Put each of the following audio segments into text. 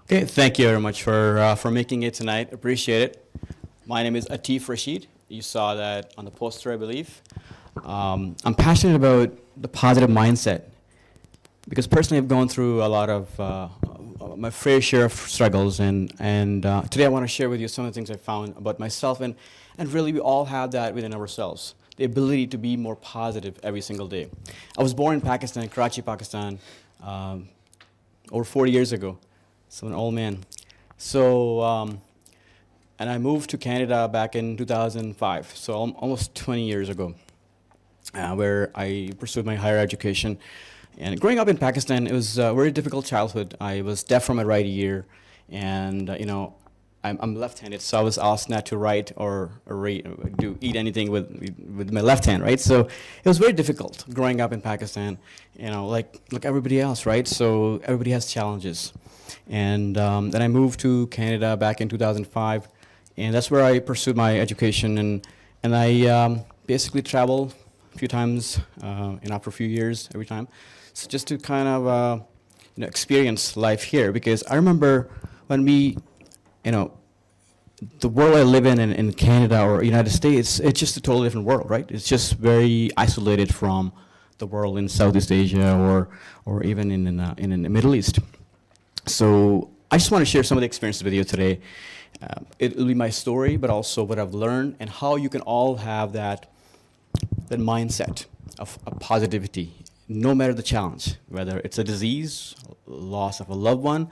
Okay, thank you very much for making it tonight. Appreciate it. My name is Atif Rashid. You saw that on the poster, I believe. I'm passionate about the positive mindset because personally I've gone through a lot of my fair share of struggles, and today I want to share with you some of the things I found about myself, and really we all have that within ourselves, the ability to be more positive every single day. I was born in Pakistan, Karachi, Pakistan, over 40 years ago. So an old man. And I moved to Canada back in 2005, so almost 20 years ago, where I pursued my higher education. And growing up in Pakistan, it was a very difficult childhood. I was deaf from my right ear, and I'm left-handed, so I was asked not to write or eat anything with my left hand, right? So it was very difficult growing up in Pakistan, like everybody else, right? So everybody has challenges. And then I moved to Canada back in 2005, and that's where I pursued my education. And I basically traveled a few times, and after a few years, every time, so just to kind of experience life here. Because I remember when the world I live in Canada or United States, it's just a totally different world, right? It's just very isolated from the world in Southeast Asia or even in the Middle East. So I just want to share some of the experiences with you today. It'll be my story, but also what I've learned and how you can all have that mindset of positivity, no matter the challenge, whether it's a disease, loss of a loved one,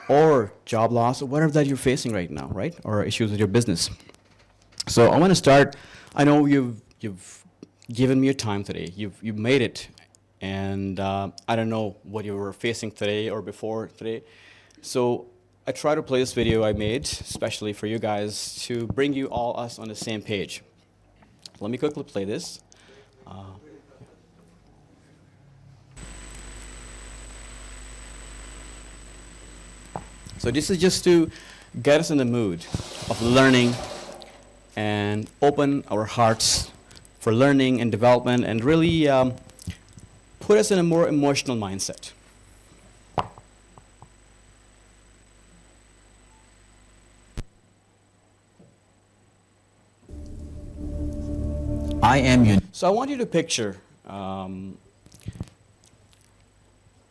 or job loss, or whatever that you're facing right now, right? Or issues with your business. So I want to start. I know you've given me your time today. You've made it. And I don't know what you were facing today or before today. So I try to play this video I made, especially for you guys, to bring you all us on the same page. Let me quickly play this. So this is just to get us in the mood of learning and open our hearts for learning and development, and really put us in a more emotional mindset. I am unique. So I want you to picture, I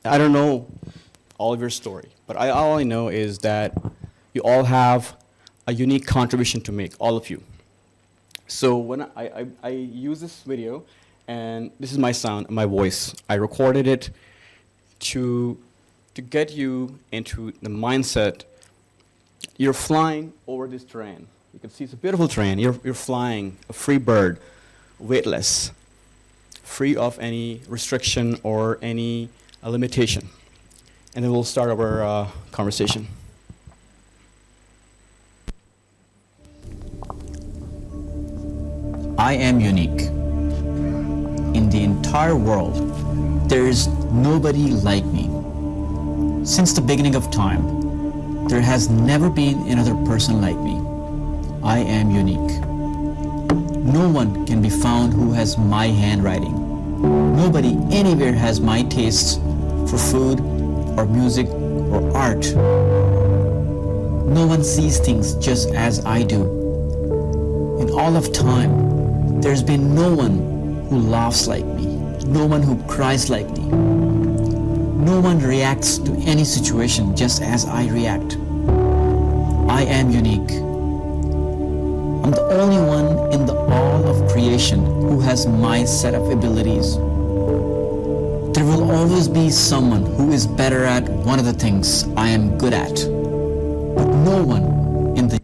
don't know all of your story, but all I know is that you all have a unique contribution to make, all of you. So when I use this video, and this is my sound, my voice. I recorded it to get you into the mindset. You're flying over this terrain. You can see it's a beautiful terrain. You're flying, a free bird, weightless, free of any restriction or any limitation. And then we'll start our conversation. I am unique. In the entire world, there is nobody like me. Since the beginning of time, there has never been another person like me. I am unique. No one can be found who has my handwriting. Nobody anywhere has my tastes for food or music or art. No one sees things just as I do. In all of time, there's been no one who laughs like me, no one who cries like me. No one reacts to any situation just as I react. I am unique. I'm the only one in the all of creation who has my set of abilities. There will always be someone who is better at one of the things I am good at, but no one in the...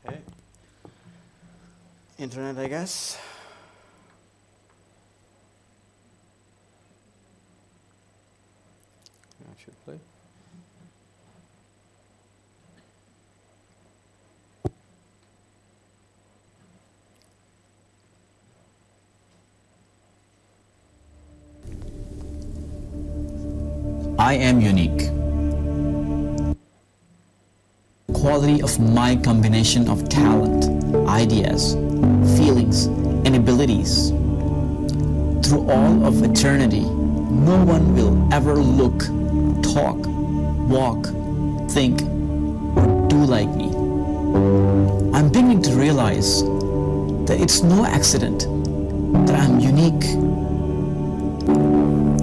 Okay. Internet, I guess. I should play. I am unique. Quality of my combination of talent, ideas, feelings, and abilities. Through all of eternity, no one will ever look, talk, walk, think, or do like me. I'm beginning to realize that it's no accident that I'm unique.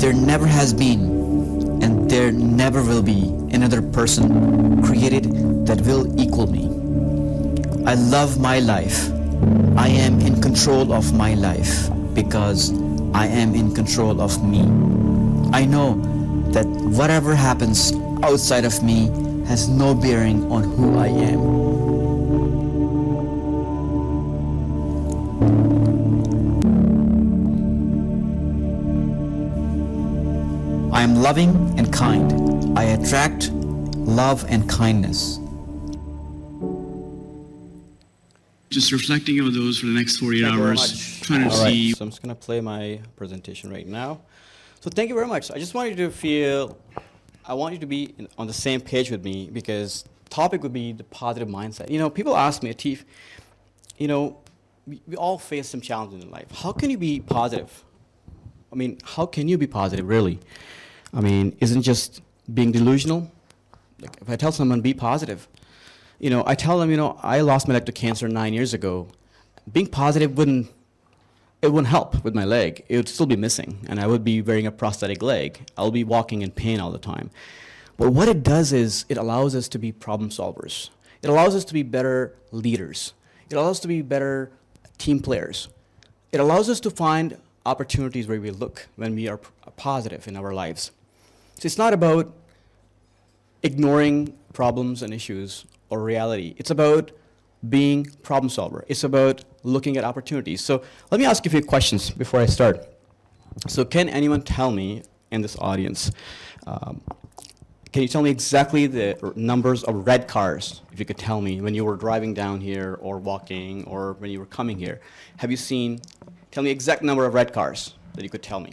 There never has been, and there never will be, another person created that will equal me. I love my life. I am in control of my life because I am in control of me. I know that whatever happens outside of me has no bearing on who I am. I am loving and kind. I attract love and kindness. Just reflecting on those for the next 48 Thank you very hours, much. trying to All right, see. so I'm just going to play my presentation right now. So thank you very much. I just want you to feel, I want you to be on the same page with me, because the topic would be the positive mindset. You know, people ask me, Atif, you know, we all face some challenges in life. How can you be positive? I mean, how can you be positive, really? I mean, isn't just being delusional? Like, if I tell someone, be positive, you know, I tell them, you know, I lost my leg to cancer 9 years ago. Being positive wouldn't help with my leg. It would still be missing, and I would be wearing a prosthetic leg. I'll be walking in pain all the time. But what it does is it allows us to be problem solvers. It allows us to be better leaders. It allows us to be better team players. It allows us to find opportunities where we look when we are positive in our lives. So it's not about ignoring problems and issues or reality. It's about being problem solver. It's about looking at opportunities. So let me ask you a few questions before I start. So can anyone tell me in this audience, can you tell me exactly the numbers of red cars, if you could tell me, when you were driving down here or walking or when you were coming here? Have you seen, tell me exact number of red cars that you could tell me.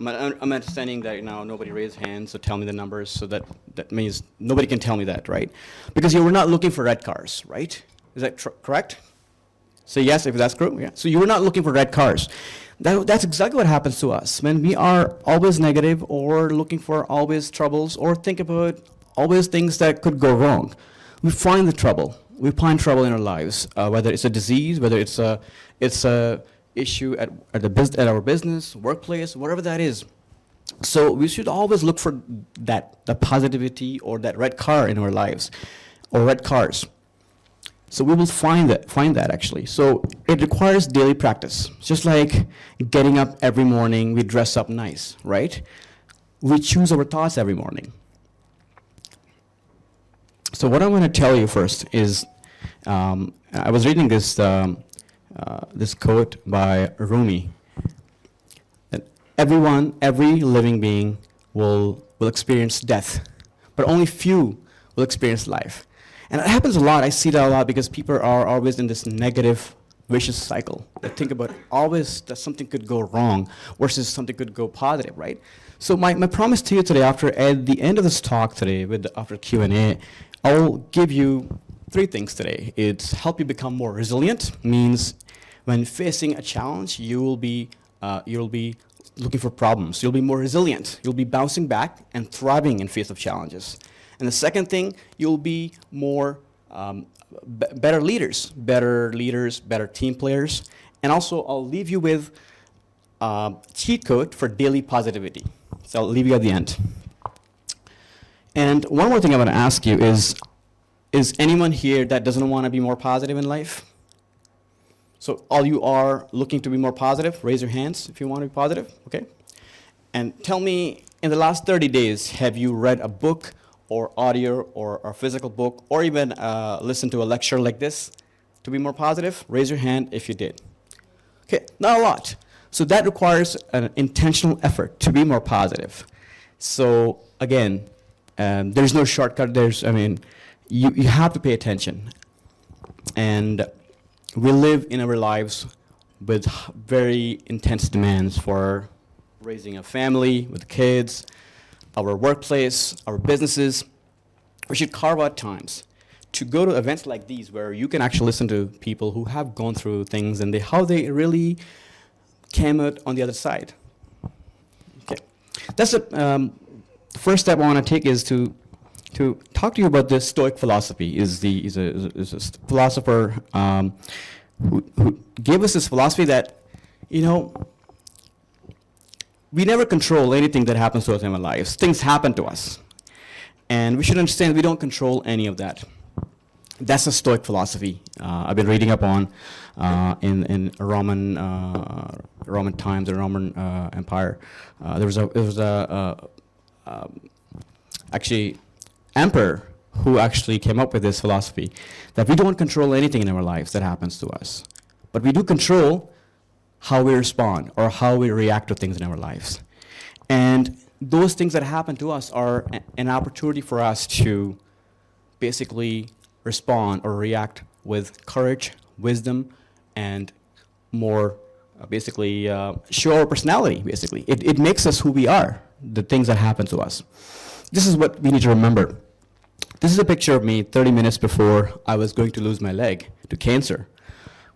I'm understanding that now nobody raised hands, so tell me the numbers, so that means nobody can tell me that, right? Because you were not looking for red cars, right? Is that correct? Say yes if that's true, yeah. So you were not looking for red cars. That's exactly what happens to us. When we are always negative or looking for always troubles or think about always things that could go wrong, we find the trouble. We find trouble in our lives, whether it's a disease, whether it's a issue at our business, workplace, whatever that is. So we should always look for the positivity or that red car in our lives, or red cars. So we will find that actually. So it requires daily practice. Just like getting up every morning, we dress up nice, right? We choose our thoughts every morning. So what I'm going to tell you first is, I was reading this quote by Rumi, that every living being will experience death, but only few will experience life. And it happens a lot. I see that a lot because people are always in this negative, vicious cycle. They think about always that something could go wrong versus something could go positive, right? So my promise to you today, at the end of this talk today, after Q&A, I'll give you 3 things today. It's help you become more resilient, means when facing a challenge, you'll be looking for problems. You'll be more resilient. You'll be bouncing back and thriving in face of challenges. And the second thing, you'll be more better leaders, better team players. And also, I'll leave you with cheat code for daily positivity. So I'll leave you at the end. And one more thing I want to ask you is anyone here that doesn't want to be more positive in life? So all you are looking to be more positive, raise your hands if you want to be positive, okay? And tell me, in the last 30 days, have you read a book or audio or a physical book or even listened to a lecture like this to be more positive? Raise your hand if you did. Okay, not a lot. So that requires an intentional effort to be more positive. So again, there's no shortcut. You have to pay attention. And we live in our lives with very intense demands for raising a family with kids, our workplace, our businesses. We should carve out times to go to events like these where you can actually listen to people who have gone through things and how they really came out on the other side. Okay, that's the first step I want to take is to talk to you about this Stoic philosophy. Is a philosopher who gave us this philosophy that, you know, we never control anything that happens to us in our lives. Things happen to us. And we should understand we don't control any of that. That's a Stoic philosophy I've been reading up on in Roman times, the Roman Empire. There was actually emperor who actually came up with this philosophy that we don't control anything in our lives that happens to us, but we do control how we respond or how we react to things in our lives. And those things that happen to us are an opportunity for us to basically respond or react with courage, wisdom, and more show our personality, basically. It makes us who we are, the things that happen to us. This is what we need to remember. This is a picture of me 30 minutes before I was going to lose my leg to cancer.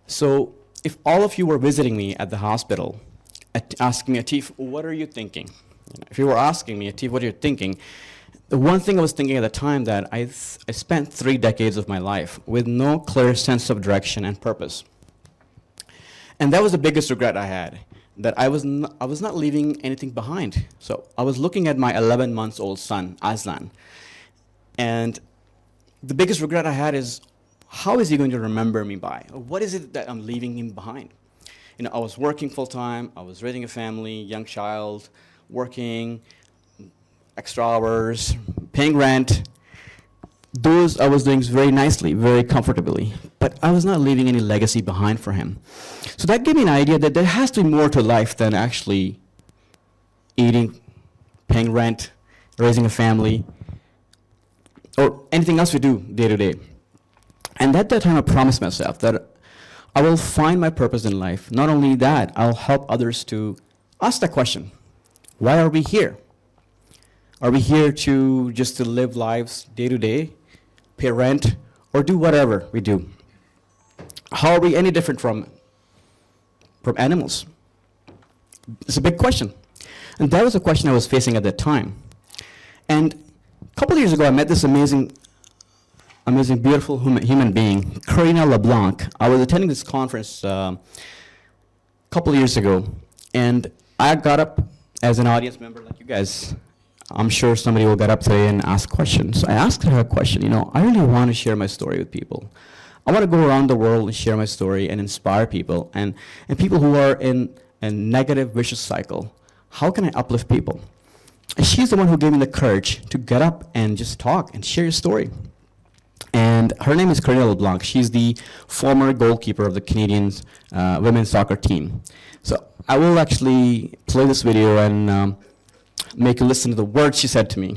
So if all of you were visiting me at the hospital, asking me, Atif, what are you thinking? If you were asking me, Atif, what are you thinking? The one thing I was thinking at the time that I spent 3 decades of my life with no clear sense of direction and purpose. And that was the biggest regret I had, that I was not leaving anything behind. So I was looking at my 11 months old son, Aslan, and the biggest regret I had is, how is he going to remember me by? What is it that I'm leaving him behind? You know, I was working full time, I was raising a family, young child, working, extra hours, paying rent. Those I was doing very nicely, very comfortably, but I was not leaving any legacy behind for him. So that gave me an idea that there has to be more to life than actually eating, paying rent, raising a family, or anything else we do day to day. And at that time I promised myself that I will find my purpose in life. Not only that, I'll help others to ask that question. Why are we here? Are we here to just to live lives day to day, pay rent, or do whatever we do? How are we any different from animals? It's a big question. And that was a question I was facing at that time. And a couple of years ago, I met this amazing, beautiful human being, Karina LeBlanc. I was attending this conference a couple of years ago, and I got up as an audience member like you guys. I'm sure somebody will get up today and ask questions. So I asked her a question. You know, I really want to share my story with people. I want to go around the world and share my story and inspire people, and people who are in a negative, vicious cycle. How can I uplift people? And she's the one who gave me the courage to get up and just talk and share your story. And her name is Karina LeBlanc. She's the former goalkeeper of the Canadians women's soccer team. So I will actually play this video and make you listen to the words she said to me.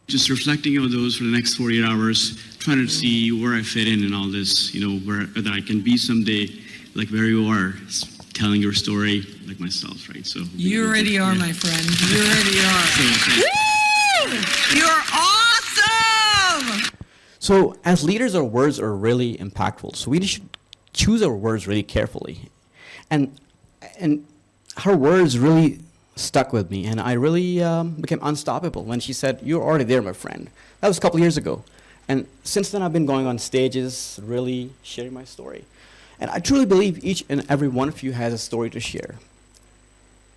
Just reflecting on those for the next 48 hours, trying to see where I fit in all this, you know, whether I can be someday like where you are, telling your story like myself, right? So you already are, my friend. You already are. Woo! You're awesome! So as leaders, our words are really impactful. So we should choose our words really carefully. And her words really stuck with me, and I really became unstoppable when she said, "You're already there, my friend." That was a couple years ago. And since then, I've been going on stages, really sharing my story. And I truly believe each and every one of you has a story to share.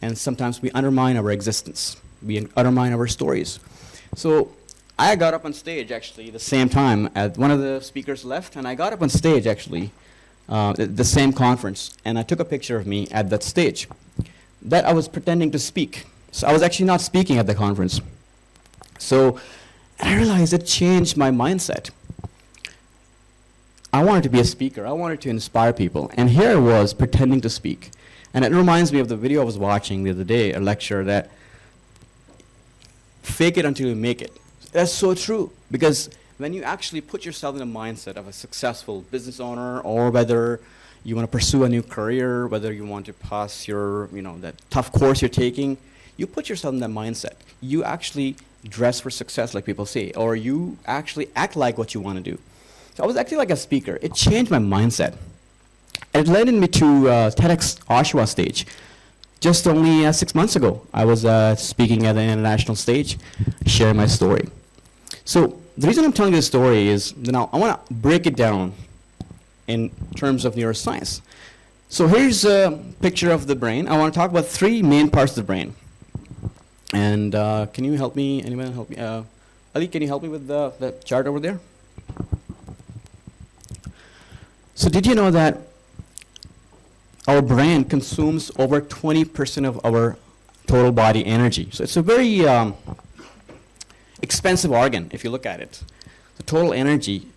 And sometimes we undermine our existence. We undermine our stories. So I got up on stage, actually, the same time as one of the speakers left, and I got up on stage, actually, the same conference, and I took a picture of me at that stage. That I was pretending to speak. So I was actually not speaking at the conference. So I realized it changed my mindset. I wanted to be a speaker. I wanted to inspire people. And here I was pretending to speak. And it reminds me of the video I was watching the other day, a lecture that fake it until you make it. That's so true. Because when you actually put yourself in the mindset of a successful business owner, or whether you want to pursue a new career, whether you want to pass your, that tough course you're taking, you put yourself in that mindset. You actually dress for success, like people say, or you actually act like what you want to do. So I was acting like a speaker. It changed my mindset. It led me to TEDx Oshawa stage. Just only 6 months ago, I was speaking at an international stage, sharing my story. So the reason I'm telling this story is, now I want to break it down in terms of neuroscience. So here's a picture of the brain. I want to talk about 3 main parts of the brain. And can you help me? Anyone help me? Ali, can you help me with the chart over there? So did you know that our brain consumes over 20% of our total body energy? So it's a very expensive organ if you look at it. The total energy,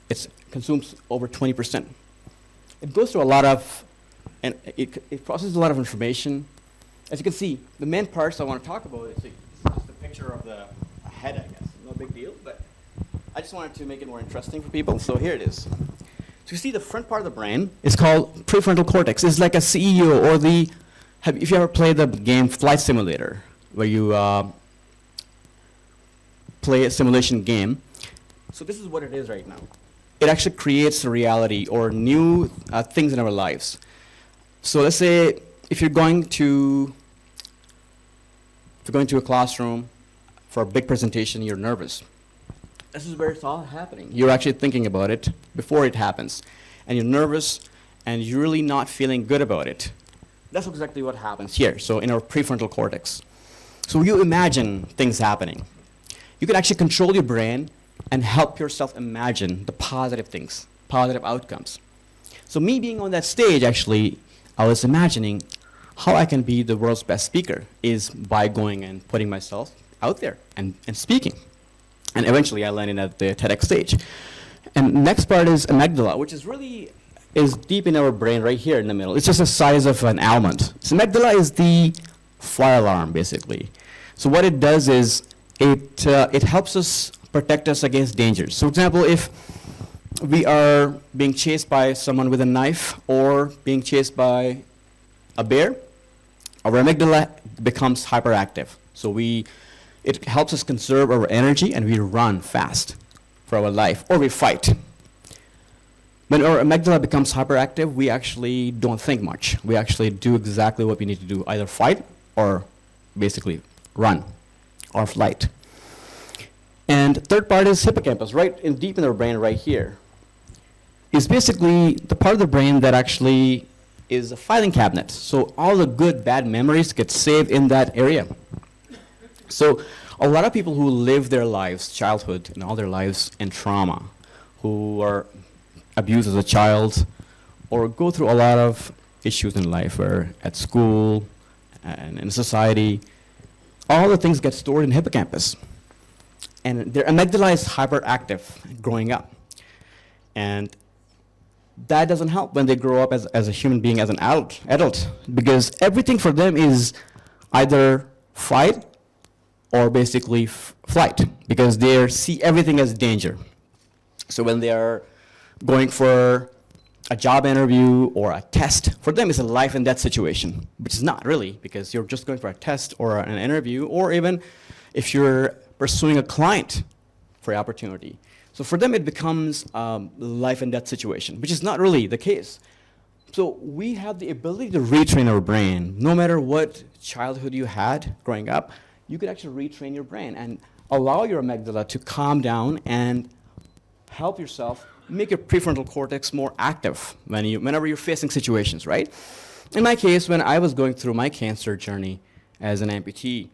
it consumes over 20%. It goes through a lot of, and it processes a lot of information. As you can see, the main parts I want to talk about is just a picture of the head, I guess. No big deal, but I just wanted to make it more interesting for people. So here it is. So you see the front part of the brain is called prefrontal cortex. It's like a CEO or if you ever played the game Flight Simulator, where you play a simulation game. So this is what it is right now. It actually creates a reality or new things in our lives. So let's say if you're going to a classroom for a big presentation, you're nervous. This is where it's all happening. You're actually thinking about it before it happens. And you're nervous, and you're really not feeling good about it. That's exactly what happens here, so in our prefrontal cortex. So you imagine things happening. You can actually control your brain and help yourself imagine the positive things, positive outcomes. So me being on that stage, actually, I was imagining how I can be the world's best speaker is by going and putting myself out there and speaking. And eventually I landed at the TEDx stage. And next part is amygdala, which is deep in our brain right here in the middle. It's just the size of an almond. So amygdala is the fire alarm, basically. So what it does is it helps us protect us against dangers. So for example, if we are being chased by someone with a knife or being chased by a bear, our amygdala becomes hyperactive. So it helps us conserve our energy, and we run fast for our life, or we fight. When our amygdala becomes hyperactive, we actually don't think much. We actually do exactly what we need to do, either fight or basically run or flight. And third part is hippocampus, deep in our brain right here. Is basically the part of the brain that actually is a filing cabinet. So all the good, bad memories get saved in that area. So a lot of people who live their lives, childhood, and all their lives in trauma, who are abused as a child, or go through a lot of issues in life, or at school and in society, all the things get stored in hippocampus. And their amygdala is hyperactive growing up. And that doesn't help when they grow up as a human being, as an adult, because everything for them is either fight or basically flight, because they see everything as danger. So when they are going for a job interview or a test, for them it's a life and death situation, which is not really, because you're just going for a test or an interview, or even if you're pursuing a client for an opportunity. So for them it becomes life and death situation, which is not really the case. So we have the ability to retrain our brain. No matter what childhood you had growing up, you could actually retrain your brain and allow your amygdala to calm down and help yourself make your prefrontal cortex more active whenever you're facing situations, right? In my case, when I was going through my cancer journey as an amputee,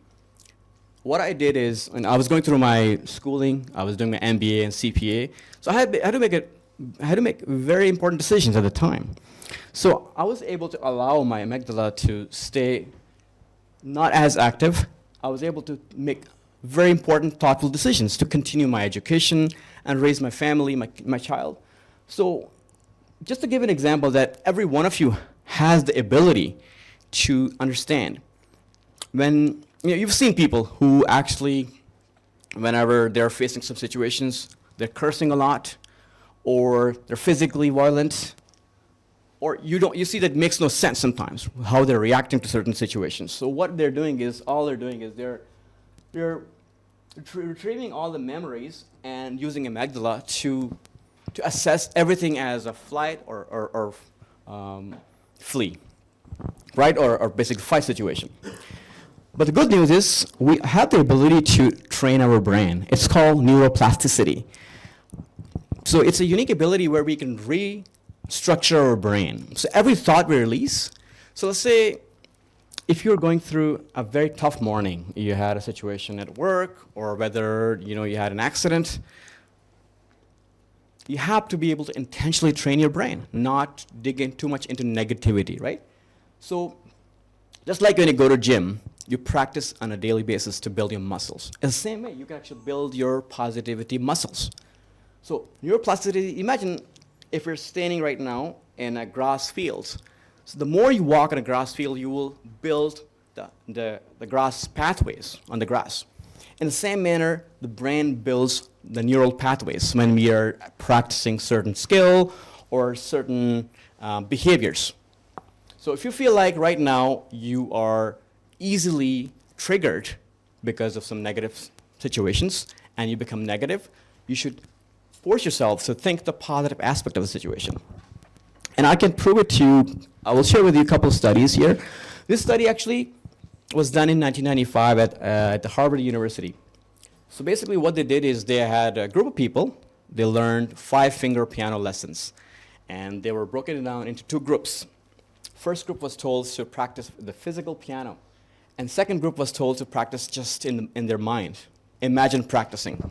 what I did is, when I was going through my schooling, I was doing my MBA and CPA, so I had to make very important decisions at the time. So I was able to allow my amygdala to stay not as active. I was able to make very important, thoughtful decisions to continue my education and raise my family, my child. So just to give an example that every one of you has the ability to understand. When you've seen people who actually, whenever they're facing some situations, they're cursing a lot, or they're physically violent, or you see that makes no sense sometimes, how they're reacting to certain situations. So what they're doing is, they're retrieving all the memories and using amygdala to assess everything as a flight or flee, right? Or basically fight situation. But the good news is we have the ability to train our brain. It's called neuroplasticity. So it's a unique ability where we can restructure our brain. So every thought we release, so let's say if you're going through a very tough morning, you had a situation at work, or whether you had an accident, you have to be able to intentionally train your brain, not dig in too much into negativity, right? So just like when you go to gym, you practice on a daily basis to build your muscles. In the same way, you can actually build your positivity muscles. So neuroplasticity, imagine if you're standing right now in a grass field. So the more you walk on a grass field, you will build the grass pathways on the grass. In the same manner, the brain builds the neural pathways when we are practicing certain skill or certain behaviors. So if you feel like right now you are easily triggered because of some negative situations and you become negative, you should force yourself to think the positive aspect of the situation. And I can prove it to you. I will share with you a couple of studies here. This study actually was done in 1995 at the Harvard University. So basically what they did is they had a group of people. They learned 5-finger piano lessons. And they were broken down into 2 groups. First group was told to practice the physical piano. And second group was told to practice just in their mind. Imagine practicing.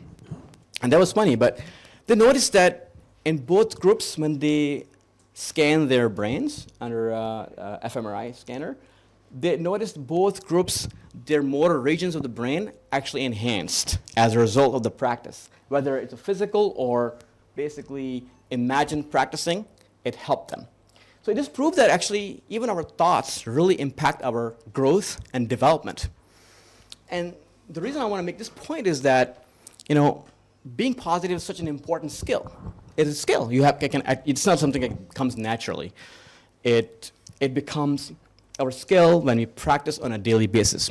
And that was funny, but they noticed that in both groups, when they scanned their brains under fMRI scanner, they noticed both groups, their motor regions of the brain actually enhanced as a result of the practice. Whether it's a physical or basically imagine practicing, it helped them. So it just proved that actually even our thoughts really impact our growth and development. And the reason I want to make this point is that, being positive is such an important skill. It's a skill. It's not something that comes naturally. It becomes our skill when we practice on a daily basis.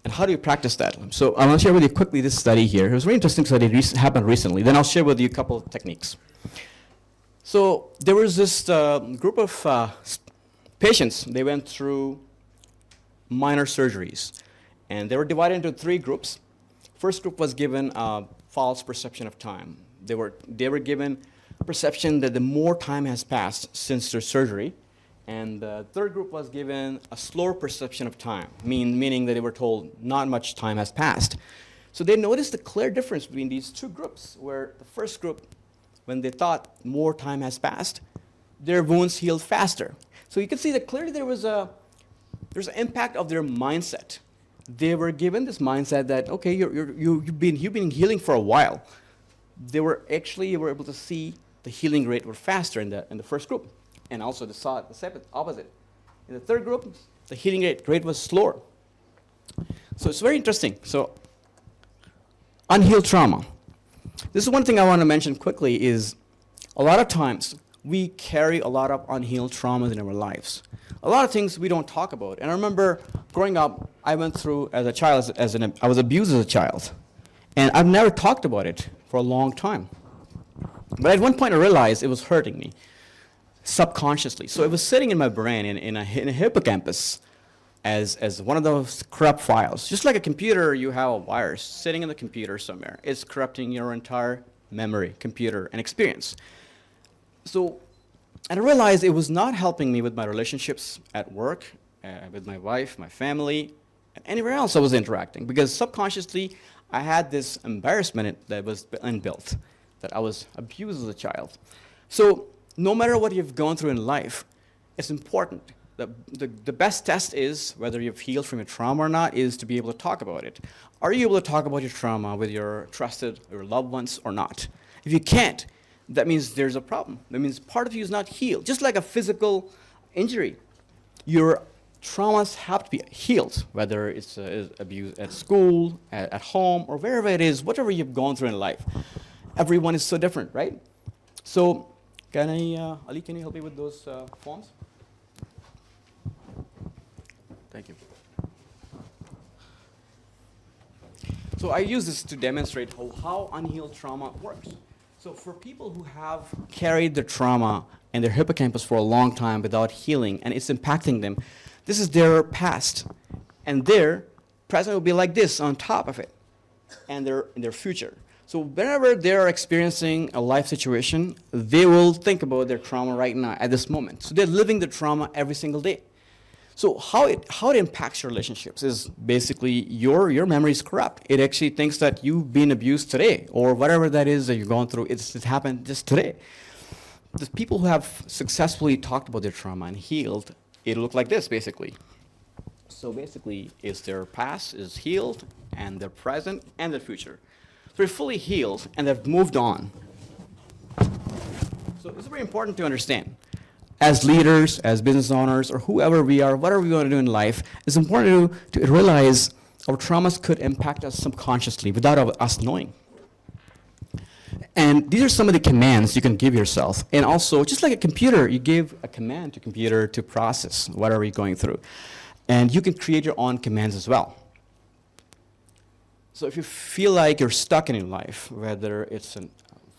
And how do you practice that? So I want to share with you quickly this study here. It was a very interesting study. It happened recently. Then I'll share with you a couple of techniques. So there was this group of patients. They went through minor surgeries. And they were divided into 3 groups. First group was given a false perception of time. They were given a perception that the more time has passed since their surgery. And the third group was given a slower perception of time, meaning that they were told not much time has passed. So they noticed a clear difference between these 2 groups, where the first group, when they thought more time has passed, their wounds healed faster. So you can see that clearly there's an impact of their mindset. They were given this mindset that, okay, you've been healing for a while. You were able to see the healing rate were faster in the first group. And also they saw the opposite. In the third group, the healing rate was slower. So it's very interesting. So unhealed trauma. This is one thing I want to mention quickly is a lot of times we carry a lot of unhealed traumas in our lives. A lot of things we don't talk about. And I remember growing up, I went through as a child, I was abused as a child. And I've never talked about it for a long time. But at one point I realized it was hurting me subconsciously. So it was sitting in my brain in a hippocampus as one of those corrupt files. Just like a computer, you have a virus sitting in the computer somewhere. It's corrupting your entire memory, computer, and experience. So, and I realized it was not helping me with my relationships at work, with my wife, my family, and anywhere else I was interacting. Because subconsciously, I had this embarrassment that was inbuilt, that I was abused as a child. So, no matter what you've gone through in life, it's important. The best test is whether you've healed from your trauma or not is to be able to talk about it. Are you able to talk about your trauma with your trusted or loved ones or not? If you can't, that means there's a problem. That means part of you is not healed. Just like a physical injury, your traumas have to be healed, whether it's abuse at school, at home, or wherever it is, whatever you've gone through in life. Everyone is so different, right? So, Ali, can you help me with those forms? Thank you. So I use this to demonstrate how unhealed trauma works. So for people who have carried the trauma in their hippocampus for a long time without healing, and it's impacting them. This is their past, and their present will be like this on top of it, and their future. So whenever they're experiencing a life situation, they will think about their trauma right now at this moment. So they're living the trauma every single day. So how it impacts your relationships is basically your memory is corrupt. It actually thinks that you've been abused today, or whatever that is that you're going through, it happened just today. The people who have successfully talked about their trauma and healed, it'll look like this basically. So basically, it's their past is healed, and their present, and their future. So they're fully healed, and they've moved on. So it's very important to understand. As leaders, as business owners, or whoever we are, whatever we want to do in life, it's important to realize our traumas could impact us subconsciously without us knowing. And these are some of the commands you can give yourself. And also, just like a computer, you give a command to computer to process whatever you're going through. And you can create your own commands as well. So if you feel like you're stuck in your life, whether it's a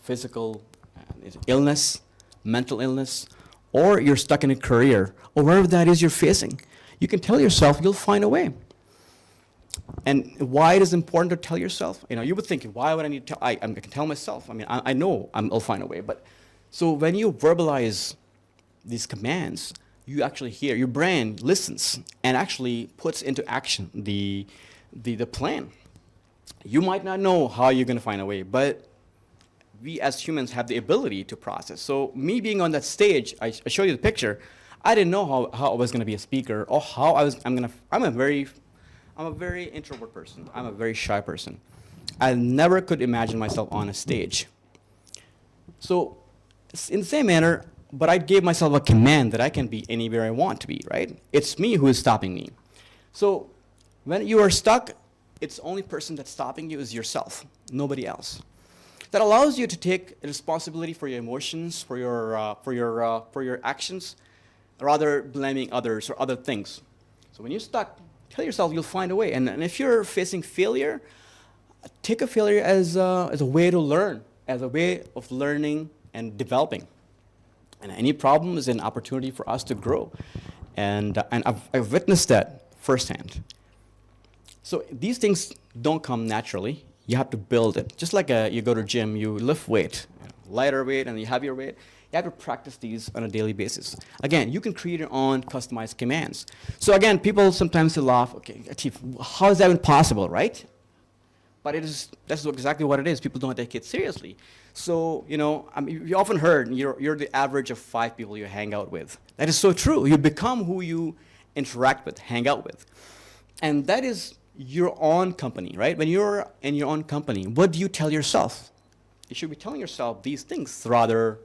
physical illness, mental illness, or you're stuck in a career, or whatever that is you're facing, you can tell yourself you'll find a way. And why it is important to tell yourself? You know, you would think, why would I need to tell? I can tell myself. I mean, I know I'll find a way. But so when you verbalize these commands, you actually hear, your brain listens and actually puts into action the plan. You might not know how you're going to find a way, but we as humans have the ability to process. So me being on that stage, I show you the picture. I didn't know how I was going to be a speaker, or how I'm a very introvert person. I'm a very shy person. I never could imagine myself on a stage. So in the same manner, but I gave myself a command that I can be anywhere I want to be, right? It's me who is stopping me. So when you are stuck, it's the only person that's stopping you is yourself, nobody else. That allows you to take responsibility for your emotions, for your actions, rather blaming others or other things. So when you're stuck, tell yourself you'll find a way. And if you're facing failure, take a failure as a way to learn, as a way of learning and developing. And any problem is an opportunity for us to grow. And I've witnessed that firsthand. So these things don't come naturally. You have to build it. Just like you go to gym, you lift weight, lighter weight and you heavier weight. You have to practice these on a daily basis. Again, you can create your own customized commands. So again, people sometimes laugh, okay, Atif, how is that even possible, right? But that's exactly what it is. People don't take it seriously. So, you know, I mean, you often heard you're the average of 5 people you hang out with. That is so true. You become who you interact with, hang out with. And that is your own company, right? When you're in your own company, what do you tell yourself? You should be telling yourself these things, rather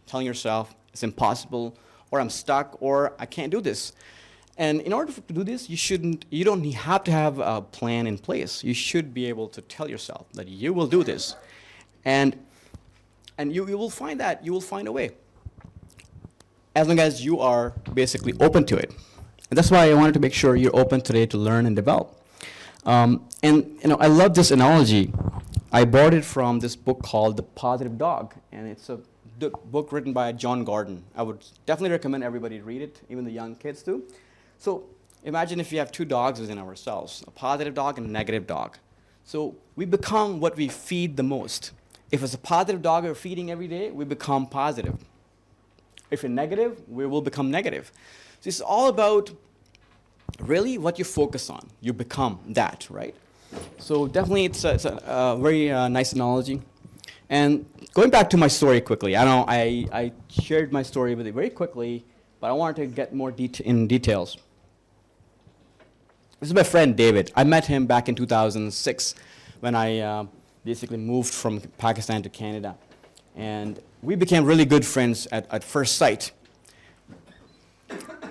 telling yourself it's impossible, or I'm stuck, or I can't do this. And in order to do this, you don't have to have a plan in place. You should be able to tell yourself that you will do this. And you will find that you will find a way, as long as you are basically open to it. And that's why I wanted to make sure you're open today to learn and develop. And you know, I love this analogy. I borrowed it from this book called The Positive Dog, and it's a book written by John Gordon. I would definitely recommend everybody read it, even the young kids too. So imagine if you have 2 dogs within ourselves, a positive dog and a negative dog. So we become what we feed the most. If it's a positive dog we're feeding every day, we become positive. If you're negative, we will become negative. So it's all about really what you focus on. You become that, right? So definitely it's a very nice analogy. And going back to my story quickly, I know I shared my story with you very quickly, but I wanted to get more in details. This is my friend David. I met him back in 2006 when I basically moved from Pakistan to Canada. And we became really good friends at first sight.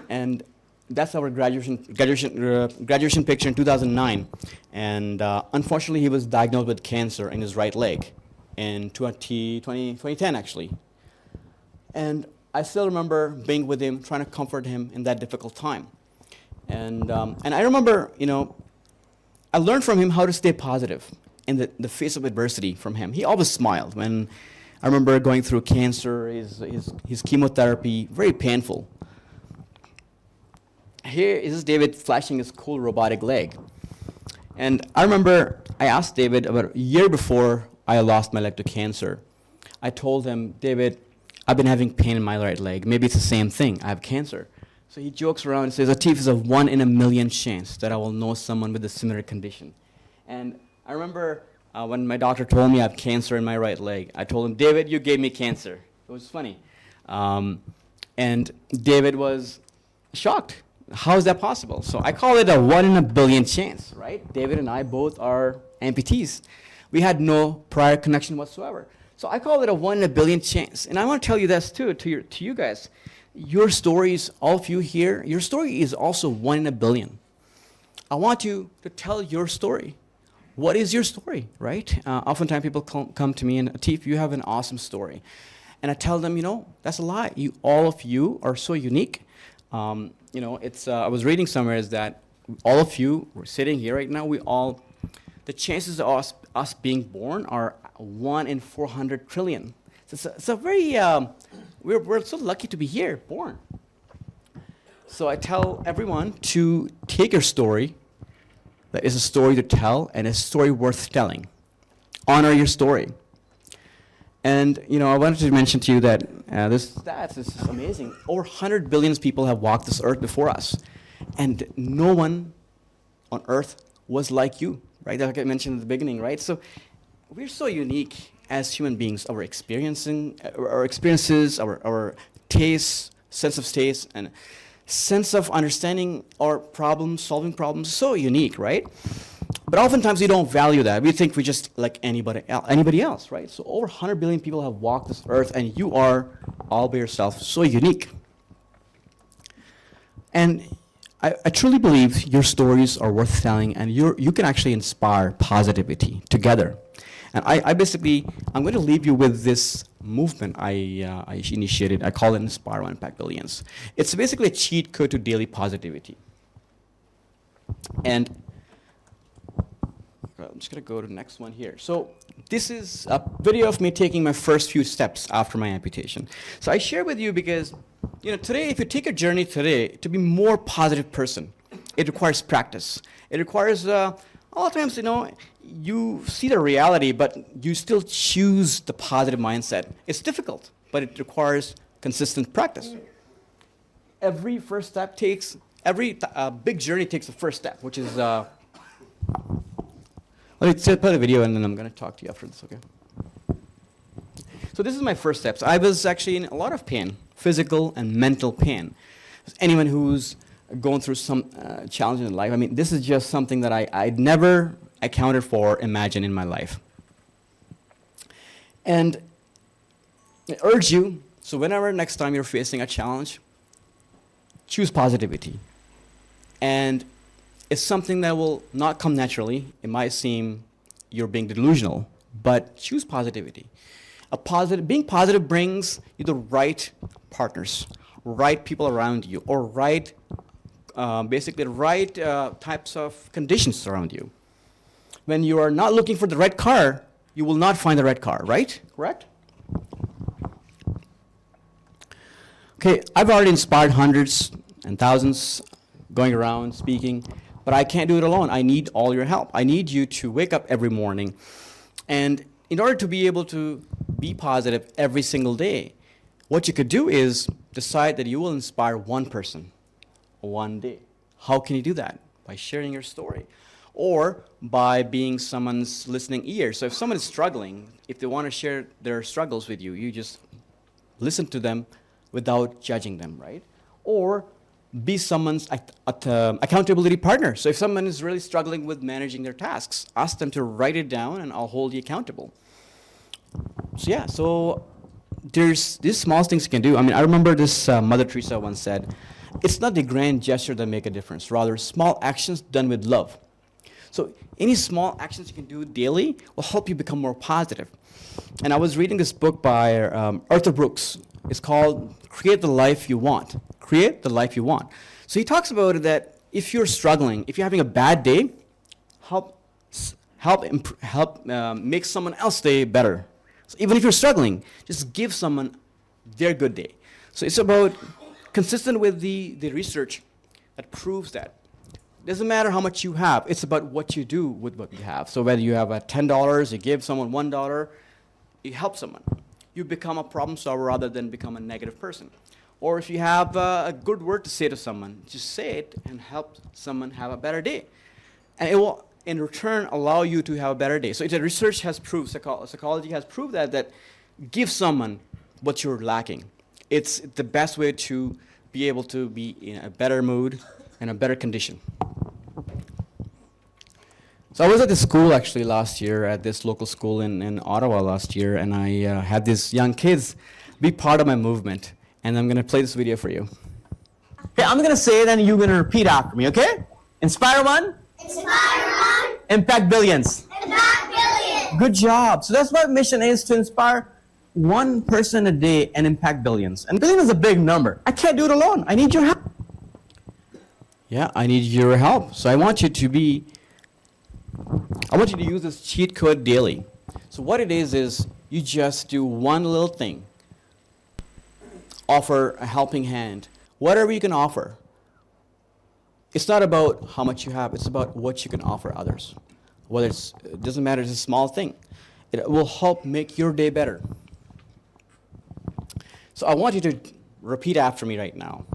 And that's our graduation picture in 2009. And unfortunately, he was diagnosed with cancer in his right leg in 2010, actually. And I still remember being with him, trying to comfort him in that difficult time. And I remember, you know, I learned from him how to stay positive in the face of adversity from him. He always smiled when I remember going through cancer, his chemotherapy, very painful. Here is David flashing his cool robotic leg. And I remember I asked David about a year before I lost my leg to cancer. I told him, David, I've been having pain in my right leg. Maybe it's the same thing. I have cancer. So he jokes around and says, Atif, is a 1 in a million chance that I will know someone with a similar condition. And I remember when my doctor told me I have cancer in my right leg, I told him, David, you gave me cancer. It was funny. And David was shocked. How is that possible? So I call it a 1 in a billion chance, right? David and I both are amputees. We had no prior connection whatsoever. So I call it a 1 in a billion chance. And I want to tell you this too, to you guys. Your stories, all of you here, your story is also 1 in a billion. I want you to tell your story. What is your story, right? Oftentimes people come to me and, Atif, you have an awesome story. And I tell them, that's a lie. All of you are so unique. I was reading somewhere is that all of you, we're sitting here right now, the chances of us being born are 1 in 400 trillion. So it's a very, we're so lucky to be here, born. So I tell everyone to take your story, that is a story to tell, and a story worth telling. Honor your story. And, I wanted to mention to you that this stats is amazing. Over 100 billion people have walked this earth before us. And no one on earth was like you, right? Like I mentioned at the beginning, right? So we're so unique as human beings. Our experiences, our tastes, sense of taste, and sense of understanding our problems, solving problems, so unique, right? But oftentimes we don't value that. We think we're just like anybody else, right? So over 100 billion people have walked this earth, and you are all by yourself so unique. And I truly believe your stories are worth telling, and you can actually inspire positivity together. And I'm going to leave you with this movement I initiated. I call it Inspire One Impact Billions. It's basically a cheat code to daily positivity. And I'm just going to go to the next one here. So this is a video of me taking my first few steps after my amputation. So I share with you because, today, if you take a journey today to be a more positive person, it requires practice. It requires, a lot of times, you see the reality, but you still choose the positive mindset. It's difficult, but it requires consistent practice. Every big journey takes a first step, which is, let me play the video and then I'm going to talk to you after this, okay? So this is my first steps. I was actually in a lot of pain, physical and mental pain. Anyone who's going through some challenge in life, this is just something that I'd never accounted for, imagined in my life. And I urge you, so whenever next time you're facing a challenge, choose positivity. And it's something that will not come naturally. It might seem you're being delusional, but choose positivity. Being positive brings you the right partners, right people around you, or basically the right types of conditions around you. When you are not looking for the right car, you will not find the right car, right? Correct? Okay, I've already inspired hundreds and thousands going around speaking, but I can't do it alone. I need all your help. I need you to wake up every morning. And in order to be able to be positive every single day, what you could do is decide that you will inspire one person one day. How can you do that? By sharing your story. Or by being someone's listening ear. So if someone is struggling, if they want to share their struggles with you, you just listen to them without judging them, right? Or be someone's accountability partner. So if someone is really struggling with managing their tasks, ask them to write it down and I'll hold you accountable. So there's these small things you can do. I remember this Mother Teresa once said, it's not the grand gesture that make a difference, rather small actions done with love. So any small actions you can do daily will help you become more positive. And I was reading this book by Arthur Brooks. It's called Create the Life You Want. Create the life you want. So he talks about it that if you're struggling, if you're having a bad day, help make someone else's day better, So even if you're struggling, just give someone their good day. So it's about consistent with the research that proves that. Doesn't matter how much you have, it's about what you do with what you have. So whether you have $10, you give someone $1, you help someone. You become a problem solver rather than become a negative person. Or if you have a good word to say to someone, just say it and help someone have a better day. And it will, in return, allow you to have a better day. So the research has proved, psychology has proved that give someone what you're lacking. It's the best way to be able to be in a better mood and a better condition. So I was at this school actually last year, at this local school in Ottawa last year, and I had these young kids be part of my movement. And I'm going to play this video for you. Okay, I'm going to say it and you're going to repeat after me, okay? Inspire one. Inspire one. Impact billions. Impact billions. Good job. So that's what mission is, to inspire one person a day and impact billions. And billion is a big number. I can't do it alone. I need your help. Yeah, I need your help. So I want you to use this cheat code daily. So what it is you just do one little thing. Offer a helping hand, whatever you can offer. It's not about how much you have, it's about what you can offer others. Whether it doesn't matter, it's a small thing. It will help make your day better. So I want you to repeat after me right now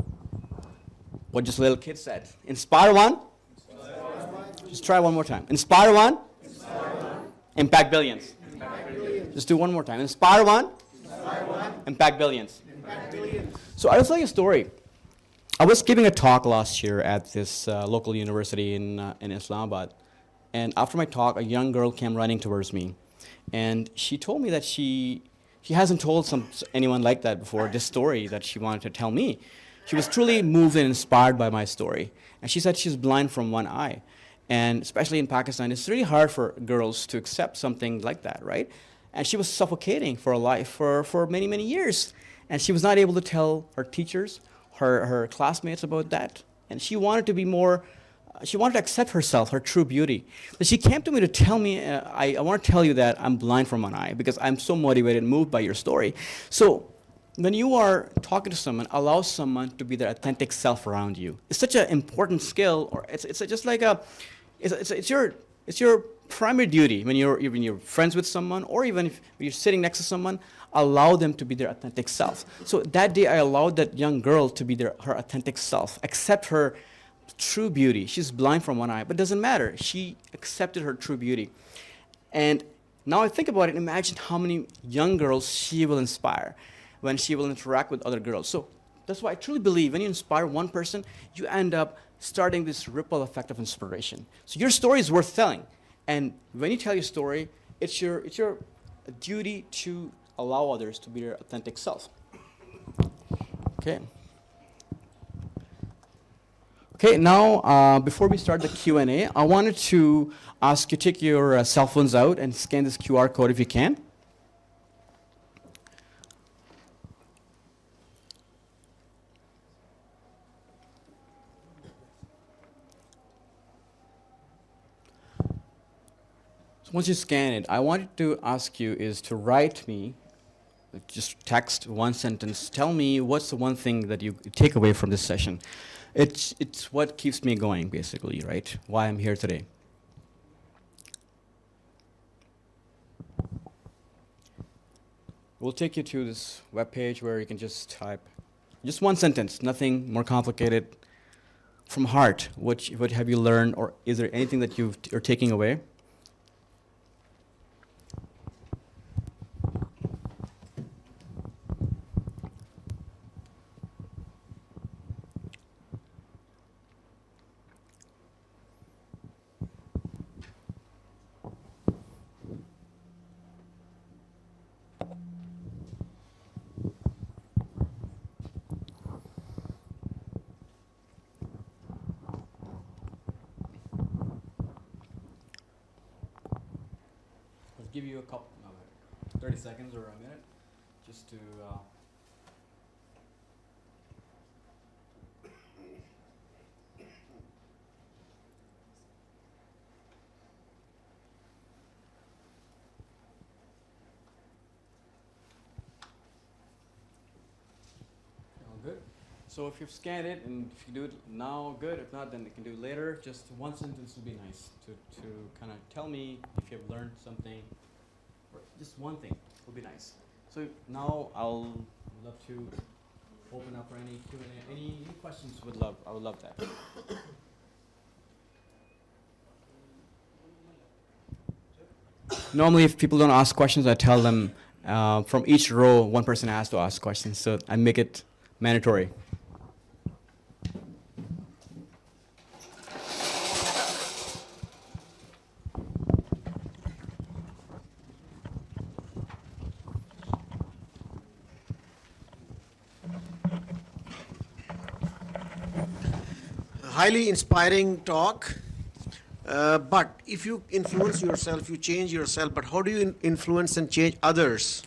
what just little kid said. Inspire one. Inspire one. Just try one more time. Inspire one. Inspire one. Impact billions. Impact billions. Just do one more time. Inspire one. Inspire one. Impact billions. So I'll tell you a story. I was giving a talk last year at this local university in Islamabad. And after my talk, a young girl came running towards me. And she told me that she hasn't told anyone like that before, this story that she wanted to tell me. She was truly moved and inspired by my story. And she said she's blind from one eye. And especially in Pakistan, it's really hard for girls to accept something like that, right? And she was suffocating for her life for many, many years. And she was not able to tell her teachers, her classmates about that. And she wanted to be more, she wanted to accept herself, her true beauty. But she came to me to tell me, I want to tell you that I'm blind from one eye because I'm so motivated and moved by your story. So when you are talking to someone, allow someone to be their authentic self around you. It's such an important skill, or it's just like it's your primary duty when you're friends with someone, or even if you're sitting next to someone. Allow them to be their authentic self. So that day I allowed that young girl to be her authentic self, accept her true beauty. She's blind from one eye, but it doesn't matter. She accepted her true beauty. And now I think about it, imagine how many young girls she will inspire when she will interact with other girls. So that's why I truly believe when you inspire one person, you end up starting this ripple effect of inspiration. So your story is worth telling. And when you tell your story, it's your duty to allow others to be their authentic self. Okay. Okay, now before we start the Q&A, I wanted to ask you to take your cell phones out and scan this QR code if you can. So once you scan it, I wanted to ask you is to write me, just text one sentence, tell me what's the one thing that you take away from this session. It's what keeps me going, basically, right? Why I'm here today. We'll take you to this webpage where you can just type just one sentence, nothing more complicated. From heart, what have you learned, or is there anything that you're taking away? Give you a couple, 30 seconds or a minute, just to. So if you've scanned it, and if you do it now, good. If not, then you can do it later. Just one sentence would be nice to kind of tell me if you've learned something, or just one thing would be nice. So now I'll love to open up for any Q&A. Any questions? I would love that. Normally, if people don't ask questions, I tell them from each row, one person has to ask questions. So I make it mandatory. Highly inspiring talk. But if you influence yourself, you change yourself, but how do you influence and change others?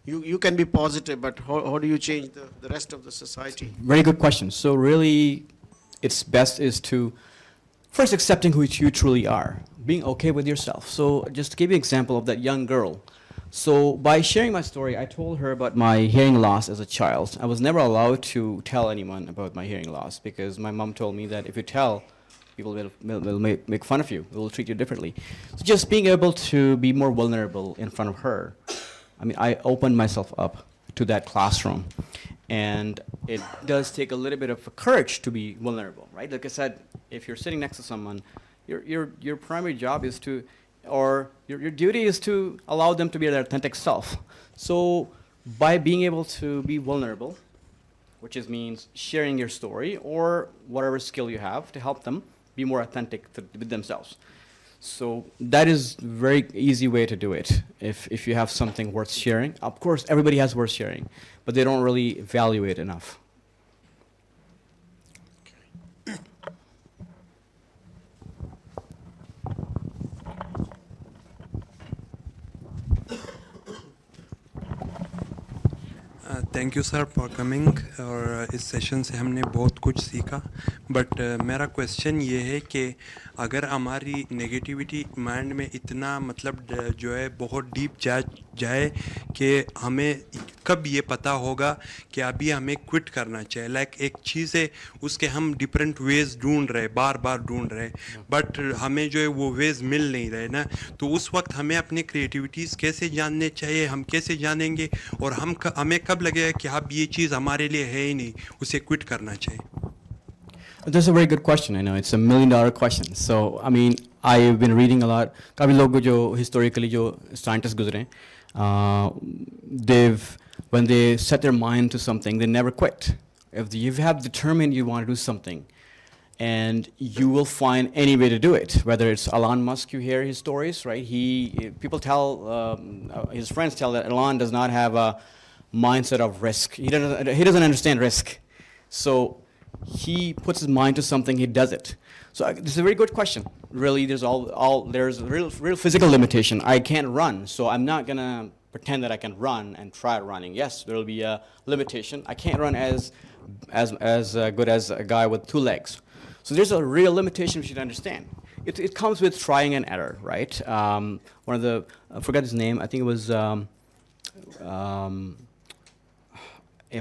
You can be positive, but how do you change the rest of the society? Very good question. So really, it's best is to first accepting who you truly are, being okay with yourself. So just to give you an example of that young girl. So by sharing my story, I told her about my hearing loss as a child. I was never allowed to tell anyone about my hearing loss because my mom told me that if you tell, people will make fun of you. They will treat you differently. So just being able to be more vulnerable in front of her. I mean, I opened myself up to that classroom. And it does take a little bit of courage to be vulnerable, right? Like I said, if you're sitting next to someone, your primary job is to, or your duty is to allow them to be their authentic self. So by being able to be vulnerable, which means sharing your story or whatever skill you have to help them be more authentic with themselves. So that is a very easy way to do it. If you have something worth sharing, of course everybody has worth sharing, but they don't really value it enough. Thank you sir for coming और इस session से हमने बहुत कुछ सीखा but मेरा question ये है कि अगर हमारी नेगेटिविटी माइंड में इतना मतलब जो है बहुत डीप जाए कि हमें कब ये पता होगा कि अभी हमें क्विट करना चाहिए लाइक एक चीज़ है उसके हम डिफरेंट वेज ढूंढ रहे बार बार ढूंढ रहे बट हमें जो है वो वेज मिल नहीं रहे ना तो उस वक्त हमें अपने क्रिएटिविटीज़ कैसे जानने चाहिए हम कैसे जानेंगे और हमें कब लगेगा कि अब ये चीज़ हमारे लिए है ही नहीं उसे क्विट करना चाहिए That's a very good question. I know it's $1 million question. So, I mean, I've been reading a lot. काफी लोग जो historically जो scientists गुजरे, when they set their mind to something, they never quit. If you have determined you want to do something, and you will find any way to do it. Whether it's Elon Musk, you hear his stories, right? People tell his friends tell that Elon does not have a mindset of risk. He doesn't understand risk. So he puts his mind to something, he does it. So this is a very good question. Really, there's a real physical limitation. I can't run, so I'm not gonna pretend that I can run and try running. Yes, there will be a limitation. I can't run as good as a guy with 2 legs. So there's a real limitation we should understand. It comes with trying and error, right? One of the, I forgot his name. I think it was, I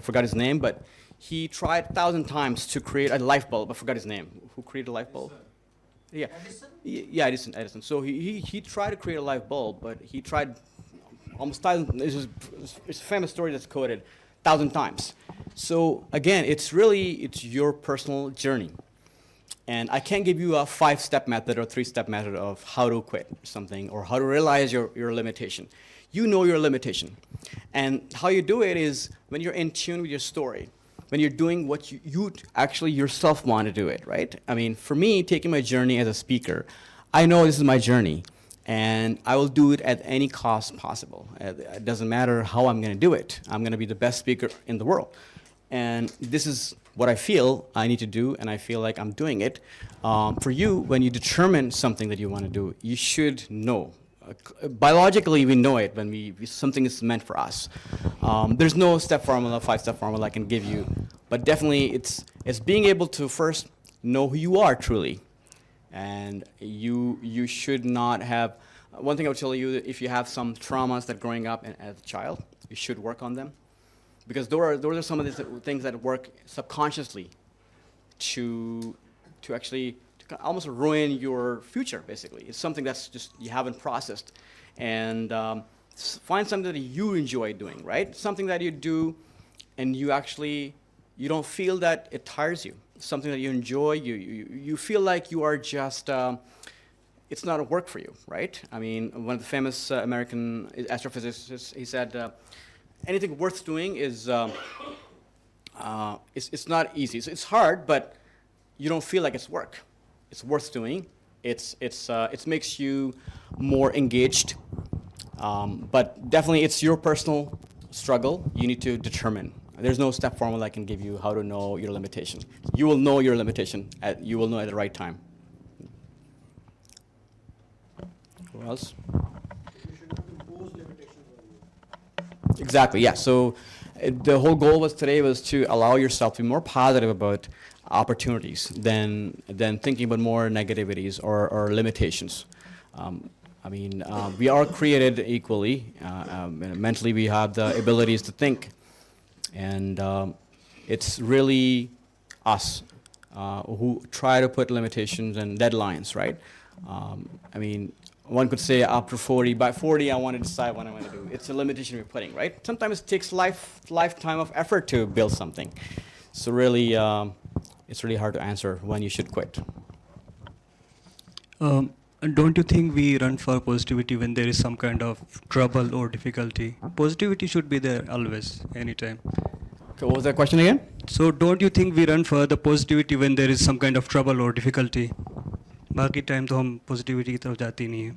forgot his name, but he tried 1,000 times to create a light bulb. I forgot his name. Who created a light bulb? Yeah. Edison? Yeah, Edison. So he tried to create a light bulb, but he tried almost 1,000. It's a famous story that's quoted 1,000 times. So again, it's your personal journey. And I can't give you a 5-step method or 3-step method of how to quit something or how to realize your limitation. You know your limitation. And how you do it is when you're in tune with your story, when you're doing what you actually yourself want to do it, right? I mean, for me, taking my journey as a speaker, I know this is my journey, and I will do it at any cost possible. It doesn't matter how I'm going to do it. I'm going to be the best speaker in the world. And this is what I feel I need to do, and I feel like I'm doing it. For you, when you determine something that you want to do, you should know. Biologically, we know it when something is meant for us. There's no step formula, 5-step formula I can give you, but definitely it's being able to first know who you are truly, and you should not have. One thing I would tell you, if you have some traumas that growing up as a child, you should work on them, because those are some of the things that work subconsciously to actually almost ruin your future, basically. It's something that's just you haven't processed. And find something that you enjoy doing, right? Something that you do and you don't feel that it tires you. Something that you enjoy, you feel like you are just, it's not a work for you, right? I mean, one of the famous American astrophysicists, he said, anything worth doing is, it's not easy. So it's hard, but you don't feel like it's work. It's worth doing. It makes you more engaged. But definitely it's your personal struggle you need to determine. There's no step formula I can give you how to know your limitation. You will know your limitation. You will know at the right time. Who else? Exactly, yeah. So the whole goal today was to allow yourself to be more positive about opportunities than thinking about more negativities or limitations. We are created equally. Mentally, we have the abilities to think. And it's really us who try to put limitations and deadlines, right? One could say after 40, by 40, I want to decide what I want to do. It's a limitation we're putting, right? Sometimes it takes lifetime of effort to build something. So really, it's really hard to answer when you should quit. Don't you think we run for positivity when there is some kind of trouble or difficulty? Positivity should be there always, anytime. Okay, what was that question again? So don't you think we run for the positivity when there is some kind of trouble or difficulty? बाकी time तो हम positivity की तरफ जाते ही नहीं हैं.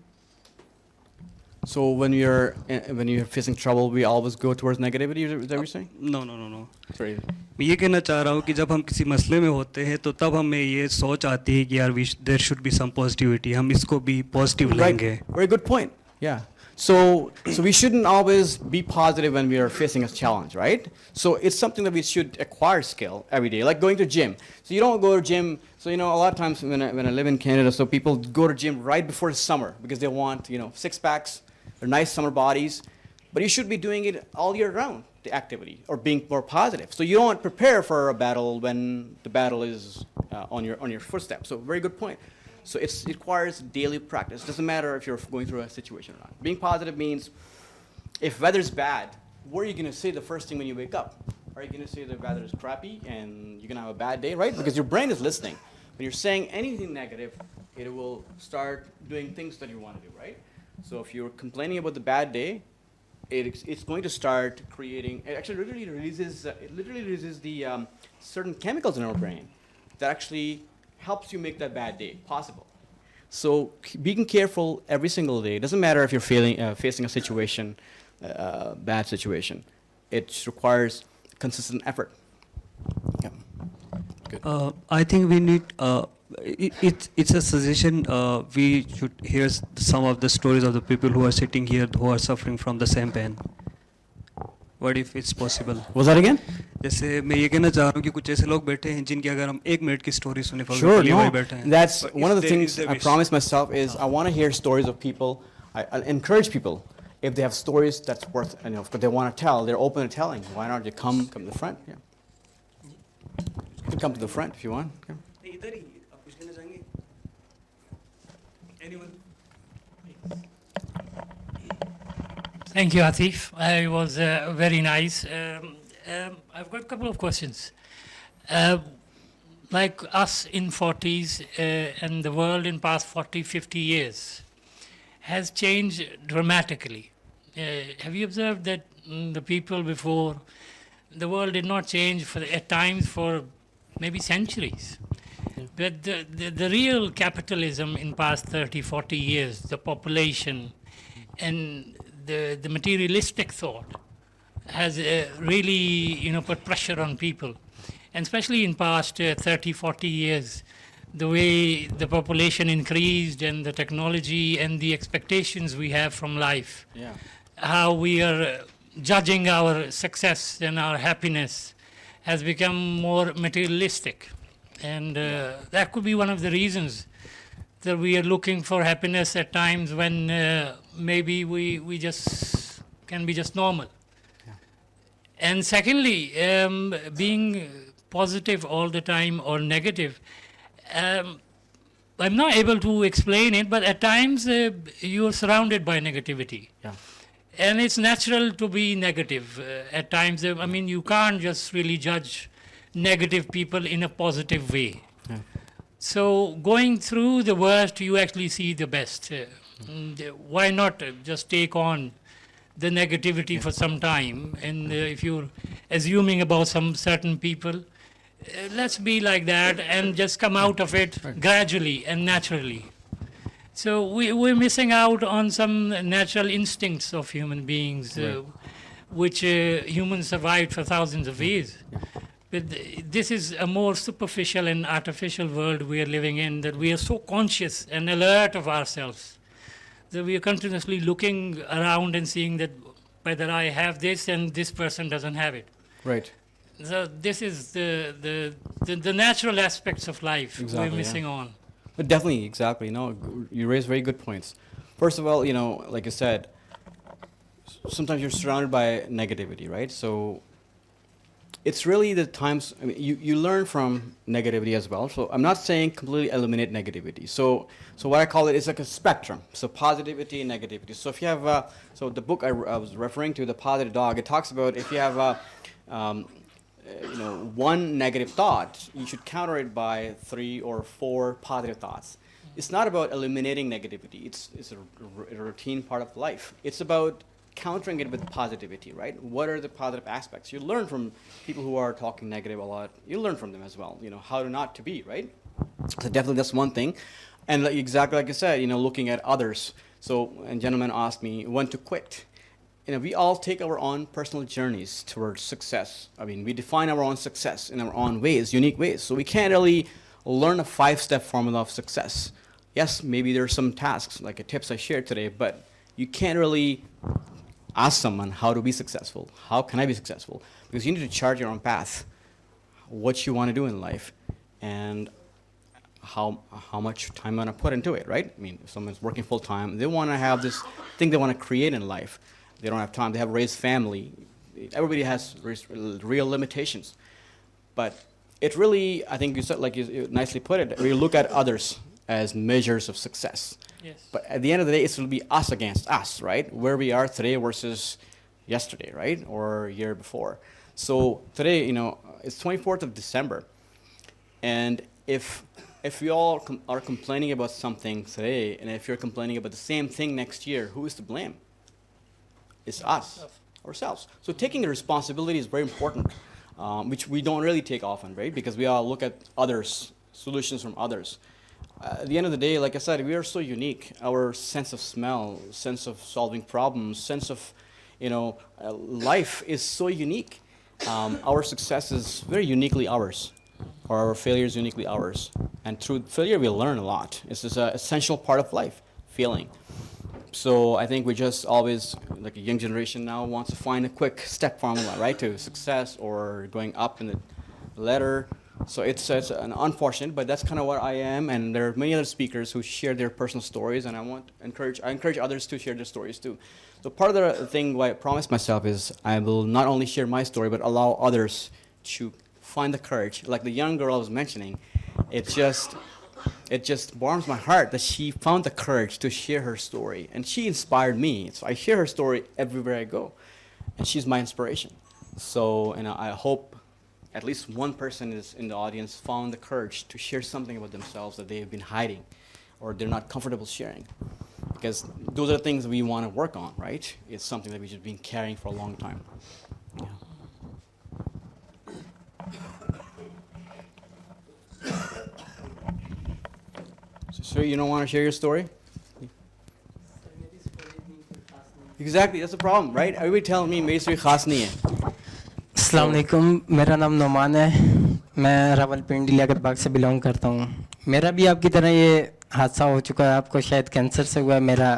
So when you're facing trouble, we always go towards negativity. Is that what you're saying? No. Sorry. मैं ये कहना चाह रहा हूँ कि जब हम किसी मसले में होते हैं तो तब हमें ये सोच आती है कि यार there should be some positivity. हम इसको भी positive लेंगे. Right. Very good point. Yeah. So we shouldn't always be positive when we are facing a challenge, right? So it's something that we should acquire skill every day, like going to gym. So you don't go to gym. So a lot of times when I live in Canada, so people go to gym right before summer because they want six packs, or nice summer bodies. But you should be doing it all year round, the activity, or being more positive. So you don't prepare for a battle when the battle is on your footstep. So very good point. So it requires daily practice. It doesn't matter if you're going through a situation or not. Being positive means if weather's bad, what are you going to say the first thing when you wake up? Are you going to say the weather is crappy and you're going to have a bad day, right? Because your brain is listening. When you're saying anything negative, it will start doing things that you want to do, right? So if you're complaining about the bad day, it's going to start creating, it actually literally releases the certain chemicals in our brain that actually helps you make that bad day possible. So being careful every single day, it doesn't matter if you're facing a situation, bad situation, it requires consistent effort. Yeah. Good. I think we need, it's a suggestion, we should hear some of the stories of the people who are sitting here who are suffering from the same pain. What if it's possible? What was that again? जैसे मैं ये कहना चाह रहा हूँ कि कुछ ऐसे लोग बैठे हैं जिनकी अगर हम 1 मिनट की स्टोरी सुने Sure, वही बैठे हैं. that's But one of the if there things is a I wish. promised myself is I want to hear stories of people. I encourage people if they have stories that's worth, if they want to tell, they're open to telling. Why not you come to the front? Yeah. You can come to the front if you want. Okay. इधर ही आप कुछ कहना चाहेंगे? Anyone? Thank you, Atif. It was very nice. I've got a couple of questions. Like us in 40s and the world in past 40, 50 years has changed dramatically. Have you observed that the people before, the world did not change at times for maybe centuries? But the real capitalism in past 30, 40 years, the population and the materialistic thought has really, put pressure on people. And especially in past 30, 40 years, the way the population increased and the technology and the expectations we have from life, how we are judging our success and our happiness has become more materialistic. And that could be one of the reasons that we are looking for happiness at times when maybe we just can be just normal. And secondly, being positive all the time or negative, I'm not able to explain it, but at times you're surrounded by negativity. Yeah. And it's natural to be negative at times. I mean, you can't just really judge negative people in a positive way. Yeah. So going through the worst, you actually see the best. Why not just take on the negativity for some time? And if you're assuming about some certain people, let's be like that and just come out of it gradually and naturally. So we're missing out on some natural instincts of human beings, which humans survived for thousands of years. But this is a more superficial and artificial world we are living in, that we are so conscious and alert of ourselves that we are continuously looking around and seeing that whether I have this and this person doesn't have it. Right. So this is the natural aspects of life Exactly, we're missing yeah. on. But definitely, exactly. No, you raise very good points. First of all, like I said, sometimes you're surrounded by negativity, right? So it's really the times, I mean, you learn from negativity as well. So I'm not saying completely eliminate negativity. So what I call it is like a spectrum. So positivity and negativity. So if you have, so the book I was referring to, The Positive Dog, it talks about if you have one negative thought, you should counter it by 3 or 4 positive thoughts. It's not about eliminating negativity. It's a routine part of life. It's about countering it with positivity, right? What are the positive aspects? You learn from people who are talking negative a lot. You learn from them as well, how to not to be, right? So definitely that's one thing. And exactly like I said, looking at others. So a gentleman asked me when to quit. We all take our own personal journeys towards success. I mean, we define our own success in our own ways, unique ways. So we can't really learn a 5-step formula of success. Yes, maybe there are some tasks, like the tips I shared today, but you can't really ask someone how to be successful. How can I be successful? Because you need to chart your own path, what you want to do in life, and how much time you want to put into it, right? I mean, if someone's working full time, they want to have this thing they want to create in life. They don't have time. They have a raised family. Everybody has real limitations. But it really, I think you said, like you nicely put it, we look at others as measures of success. Yes. But at the end of the day, it's going to be us against us, right? Where we are today versus yesterday, right? Or a year before. So today, it's 24th of December. And if we all are complaining about something today, and if you're complaining about the same thing next year, who is to blame? It's us, ourselves. So taking the responsibility is very important, which we don't really take often, right? Because we all look at others, solutions from others. At the end of the day, like I said, we are so unique. Our sense of smell, sense of solving problems, sense of, life is so unique. Our success is very uniquely ours, or our failure is uniquely ours. And through failure, we learn a lot. It's just an essential part of life, failing. So I think we just always, like a young generation now, wants to find a quick step formula, right, to success or going up in the ladder. So it's an unfortunate, but that's kind of what I am. And there are many other speakers who share their personal stories, and I encourage others to share their stories too. So part of the thing what I promised myself is I will not only share my story, but allow others to find the courage. Like the young girl I was mentioning, it just warms my heart that she found the courage to share her story, and she inspired me. So I share her story everywhere I go, and she's my inspiration. So, I hope at least one person is in the audience found the courage to share something about themselves that they have been hiding, or they're not comfortable sharing, because those are the things we want to work on, right? It's something that we've just been carrying for a long time. Yeah. So you don't want to share your story? Exactly, that's the problem, right? Everybody telling me मेरी story खास नहीं है. अस्सलाम वालेकुम, मेरा नाम नोमान है, मैं रावलपिंडी लियाकत बाग से बिलोंग करता हूँ. मेरा भी आपकी तरह ये हादसा हो चुका है. आपको शायद कैंसर से हुआ है. मेरा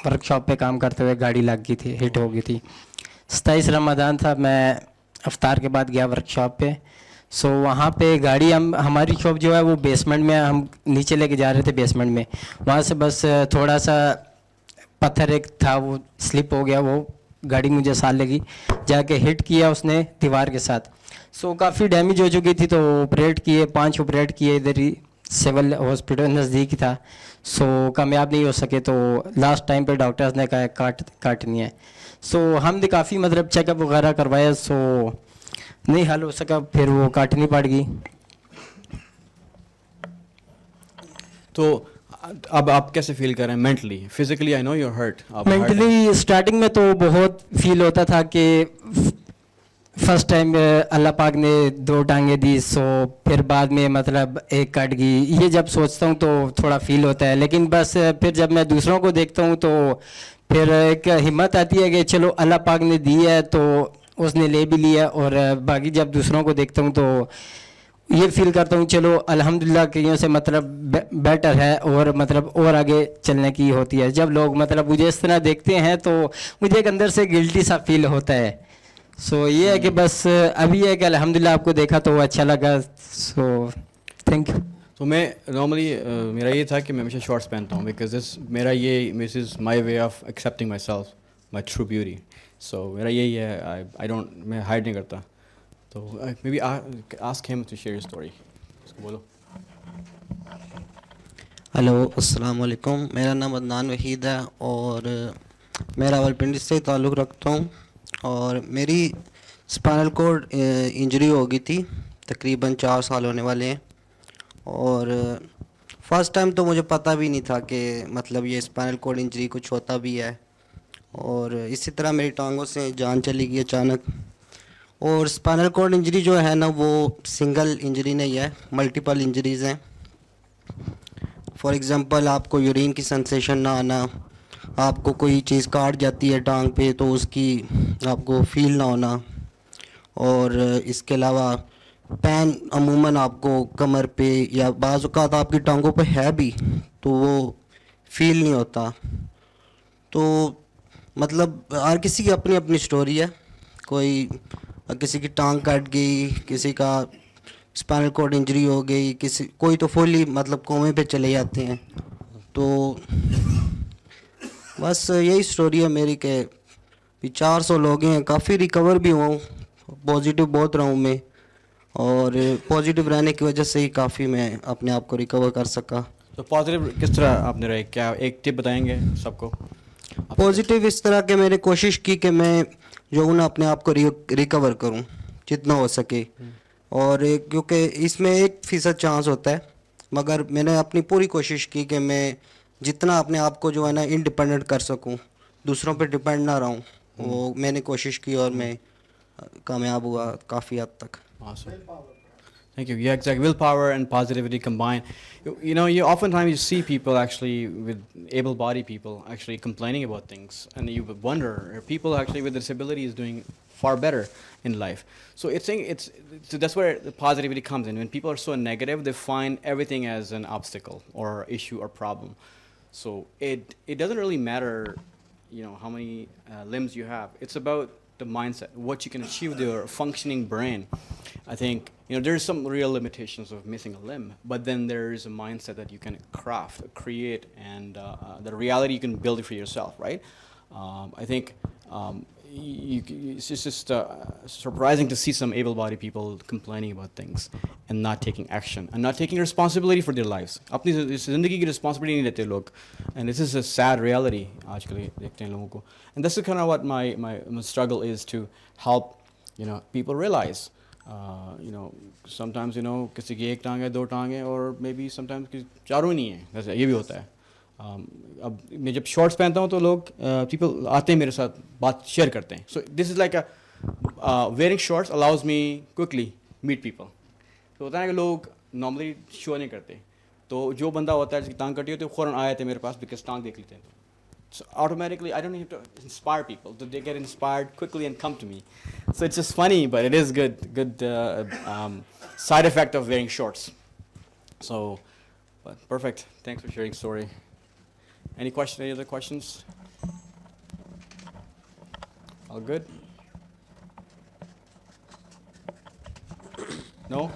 वर्कशॉप पे काम करते हुए गाड़ी लग गई थी, हिट हो गई थी. 27 रमज़ान था, मैं अफ्तार के बाद गया वर्कशॉप पे. सो वहाँ पे गाड़ी हमारी शॉप जो है वो बेसमेंट में, हम नीचे लेके जा रहे थे बेसमेंट में. वहाँ से बस थोड़ा सा पत्थर एक था, वो स्लिप हो गया, वो गाड़ी मुझे साल लगी, जाके हिट किया उसने दीवार के साथ. सो काफ़ी डैमेज हो चुकी थी, तो ऑपरेट किए, 5 ऑपरेट किए, इधर ही सिविल हॉस्पिटल नज़दीक था. सो कामयाब नहीं हो सके, तो लास्ट टाइम पे डॉक्टर्स ने कहा काटनी है. सो हमने काफ़ी मतलब चेकअप वगैरह करवाया, सो नहीं हल हो सका, फिर वो काटनी पड़ गई. तो अब आप कैसे फील कर रहे हैं mentally? Physically I know you are hurt. Mentally starting में तो बहुत फील होता था कि फर्स्ट टाइम अल्लाह पाक ने 2 टांगें दी, सो फिर बाद में मतलब एक कट गई. ये जब सोचता हूँ तो थोड़ा फील होता है, लेकिन बस फिर जब मैं दूसरों को देखता हूँ तो फिर एक हिम्मत आती है कि चलो अल्लाह पाक ने दी है तो उसने ले भी लिया. और बाकी जब दूसरों को देखता हूँ तो ये फील करता हूँ चलो अल्हम्दुलिल्लाह कईयों से मतलब बेटर है, और मतलब और आगे चलने की होती है. जब लोग मतलब मुझे इस तरह देखते हैं तो मुझे एक अंदर से गिल्टी सा फील होता है. सो ये है कि बस अभी है कि अल्हम्दुलिल्लाह आपको देखा तो अच्छा लगा. So thank you. तो मैं नॉर्मली मेरा ये था कि मैं हमेशा शॉर्ट्स पहनता हूँ, because this is my way of accepting myself, my true beauty. So मेरा यही है, आई डोंट, मैं हाइड नहीं करता. तो maybe ask him to share your story. उसको बोलो. हेलो, अस्सलाम वालेकुम. मेरा नाम अदनान वहीद है और मैं रावलपिंडी से ताल्लुक़ रखता हूँ. और मेरी स्पाइनल कॉर्ड इंजरी हो गई थी, तकरीबन 4 साल होने वाले हैं. और फर्स्ट टाइम तो मुझे पता भी नहीं था कि मतलब ये स्पाइनल कॉर्ड इंजरी कुछ होता भी है. और इसी तरह मेरी टांगों से जान चली गई अचानक. और स्पाइनल कॉर्ड इंजरी जो है ना, वो सिंगल इंजरी नहीं है, मल्टीपल इंजरीज़ हैं. फॉर एग्ज़ाम्पल, आपको यूरिन की सेंसेशन ना आना, आपको कोई चीज़ काट जाती है टांग पे तो उसकी आपको फील ना होना. और इसके अलावा पेन अमूमन आपको कमर पे या बाज़ औक़ात आपकी टांगों पे है भी तो वो फील नहीं होता. तो मतलब हर किसी की अपनी अपनी स्टोरी है. किसी की टांग कट गई, किसी का स्पाइनल कॉर्ड इंजरी हो गई, कोई तो फुली मतलब कोमे पे चले जाते हैं. तो बस यही स्टोरी है मेरी कि 400 लोग हैं. काफ़ी रिकवर भी हुआ हूँ, पॉजिटिव बहुत रहा हूँ मैं, और पॉजिटिव रहने की वजह से ही काफ़ी मैं अपने आप को रिकवर कर सका. तो पॉजिटिव किस तरह आपने रहे, क्या एक टिप बताएंगे सबको? पॉजिटिव इस तरह के मैंने कोशिश की कि मैं जो हूँ ना अपने आप को रिकवर करूँ जितना हो सके. और क्योंकि इसमें 1% चांस होता है, मगर मैंने अपनी पूरी कोशिश की कि मैं जितना अपने आप को जो है ना इंडिपेंडेंट कर सकूं, दूसरों पे डिपेंड ना रहूं, वो मैंने कोशिश की और मैं कामयाब हुआ काफ़ी हद तक. Thank you. Yeah, exactly. Willpower and positivity combined. You know, you oftentimes you see people actually with able-bodied people actually complaining about things, and you would wonder, are people actually with disabilities doing far better in life? So so that's where the positivity comes in. When people are so negative, they find everything as an obstacle or issue or problem. So it doesn't really matter, you know, how many limbs you have. It's about the mindset, what you can achieve with your functioning brain. I think, you know, there's some real limitations of missing a limb, but then there is a mindset that you can craft, create, and the reality you can build it for yourself, right? I think it's just surprising to see some able-bodied people complaining about things and not taking action and not taking responsibility for their lives. अपनी ज़िंदगी की responsibility नहीं लेते लोग, and this is a sad reality आजकल देखते हैं लोगों को. And this is kind of what my struggle is, to help, you know, people realize. You know, sometimes, you know, किसी की 1 टांग है, 2 टांग है, और maybe sometimes चारों नहीं है, वैसे ये भी होता है. अब मैं जब शॉर्ट्स पहनता हूँ तो लोग people आते हैं मेरे साथ, बात शेयर करते हैं. So this is like wearing shorts allows me quickly meet people. तो होता है कि लोग normally शो नहीं करते, तो जो बंदा होता है जिसकी टांग कटी होती है फ़ौरन आ जाते हैं मेरे पास, because टांग देख लेते हैं. So automatically, I don't need to inspire people. They get inspired quickly and come to me. So it's just funny, but it is good side effect of wearing shorts. So, but perfect. Thanks for sharing story. Any other questions? All good? No?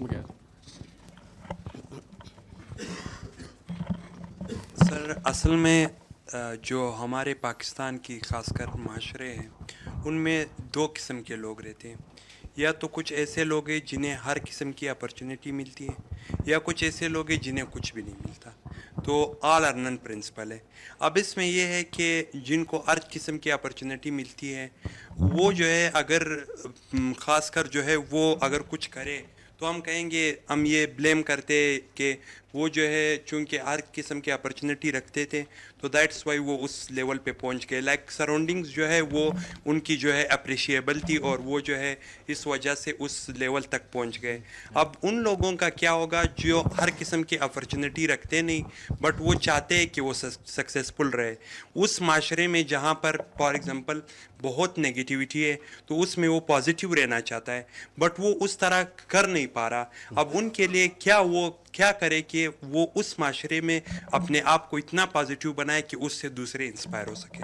Okay. Sir असल में जो हमारे पाकिस्तान की ख़ासकर माशरे हैं उनमें दो किस्म के लोग रहते हैं, या तो कुछ ऐसे लोग हैं जिन्हें हर किस्म की अपॉर्चुनिटी मिलती है, या कुछ ऐसे लोग हैं जिन्हें कुछ भी नहीं मिलता। तो ऑल आर नन प्रिंसिपल है। अब इसमें यह है कि जिनको हर किस्म की अपॉर्चुनिटी मिलती है वो जो है अगर ख़ासकर जो है वो अगर कुछ करे तो हम कहेंगे, हम ये ब्लेम करते कि वो जो है चूँकि हर किस्म की अपॉर्चुनिटी रखते थे तो दैट्स वाई वो उस लेवल पे पहुंच गए। लाइक सराउंडिंग्स जो है वो उनकी जो है अप्रिशिएबल थी और वो जो है इस वजह से उस लेवल तक पहुंच गए। अब उन लोगों का क्या होगा जो हर किस्म की अपॉर्चुनिटी रखते नहीं बट वो चाहते हैं कि वो सक्सेसफुल रहे। उस माशरे में जहाँ पर फॉर एग्जांपल बहुत नेगेटिविटी है तो उसमें वो पॉजिटिव रहना चाहता है बट वो उस तरह कर नहीं पा रहा। अब उनके लिए क्या करे कि वो उस माशरे में अपने आप को इतना पॉजिटिव बनाए कि उससे दूसरे इंस्पायर हो सके।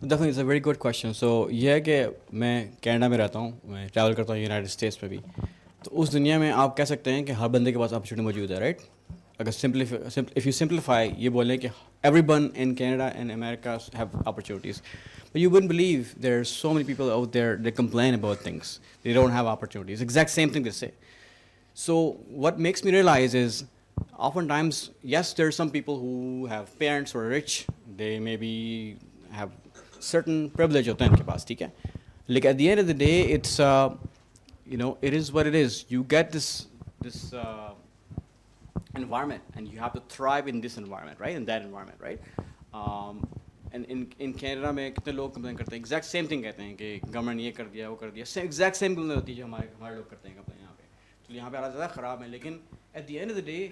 Definitely, it's a very good question. So ये है कि मैं कनाडा में रहता हूँ, मैं ट्रैवल करता हूँ यूनाइटेड स्टेट्स में भी, तो उस दुनिया में आप कह सकते हैं कि हर बंदे के पास अपॉर्चुनिटी मौजूद है, राइट? अगर if you simplify ये बोलें कि everyone in Canada and America have opportunities, but you wouldn't believe there's so many people out there that complain about things. They don't have opportunities. Exact same thing they say. So what makes me realize is oftentimes, yes, there are some people who have parents who are rich. They maybe have certain privilege होता है उनके पास, ठीक है? Like at the end of the day, it's it is what it is. You get this environment, and you have to thrive in this environment, right? In that environment, right? And in Canada में कितने लोग complain करते हैं, exact same thing कहते हैं कि government ये कर दिया, वो कर दिया, exact same complaint होती है जो हमारे लोग करते हैं complain यहाँ पे। तो यहाँ पे हालात ज़्यादा ख़राब है, लेकिन at the end of the day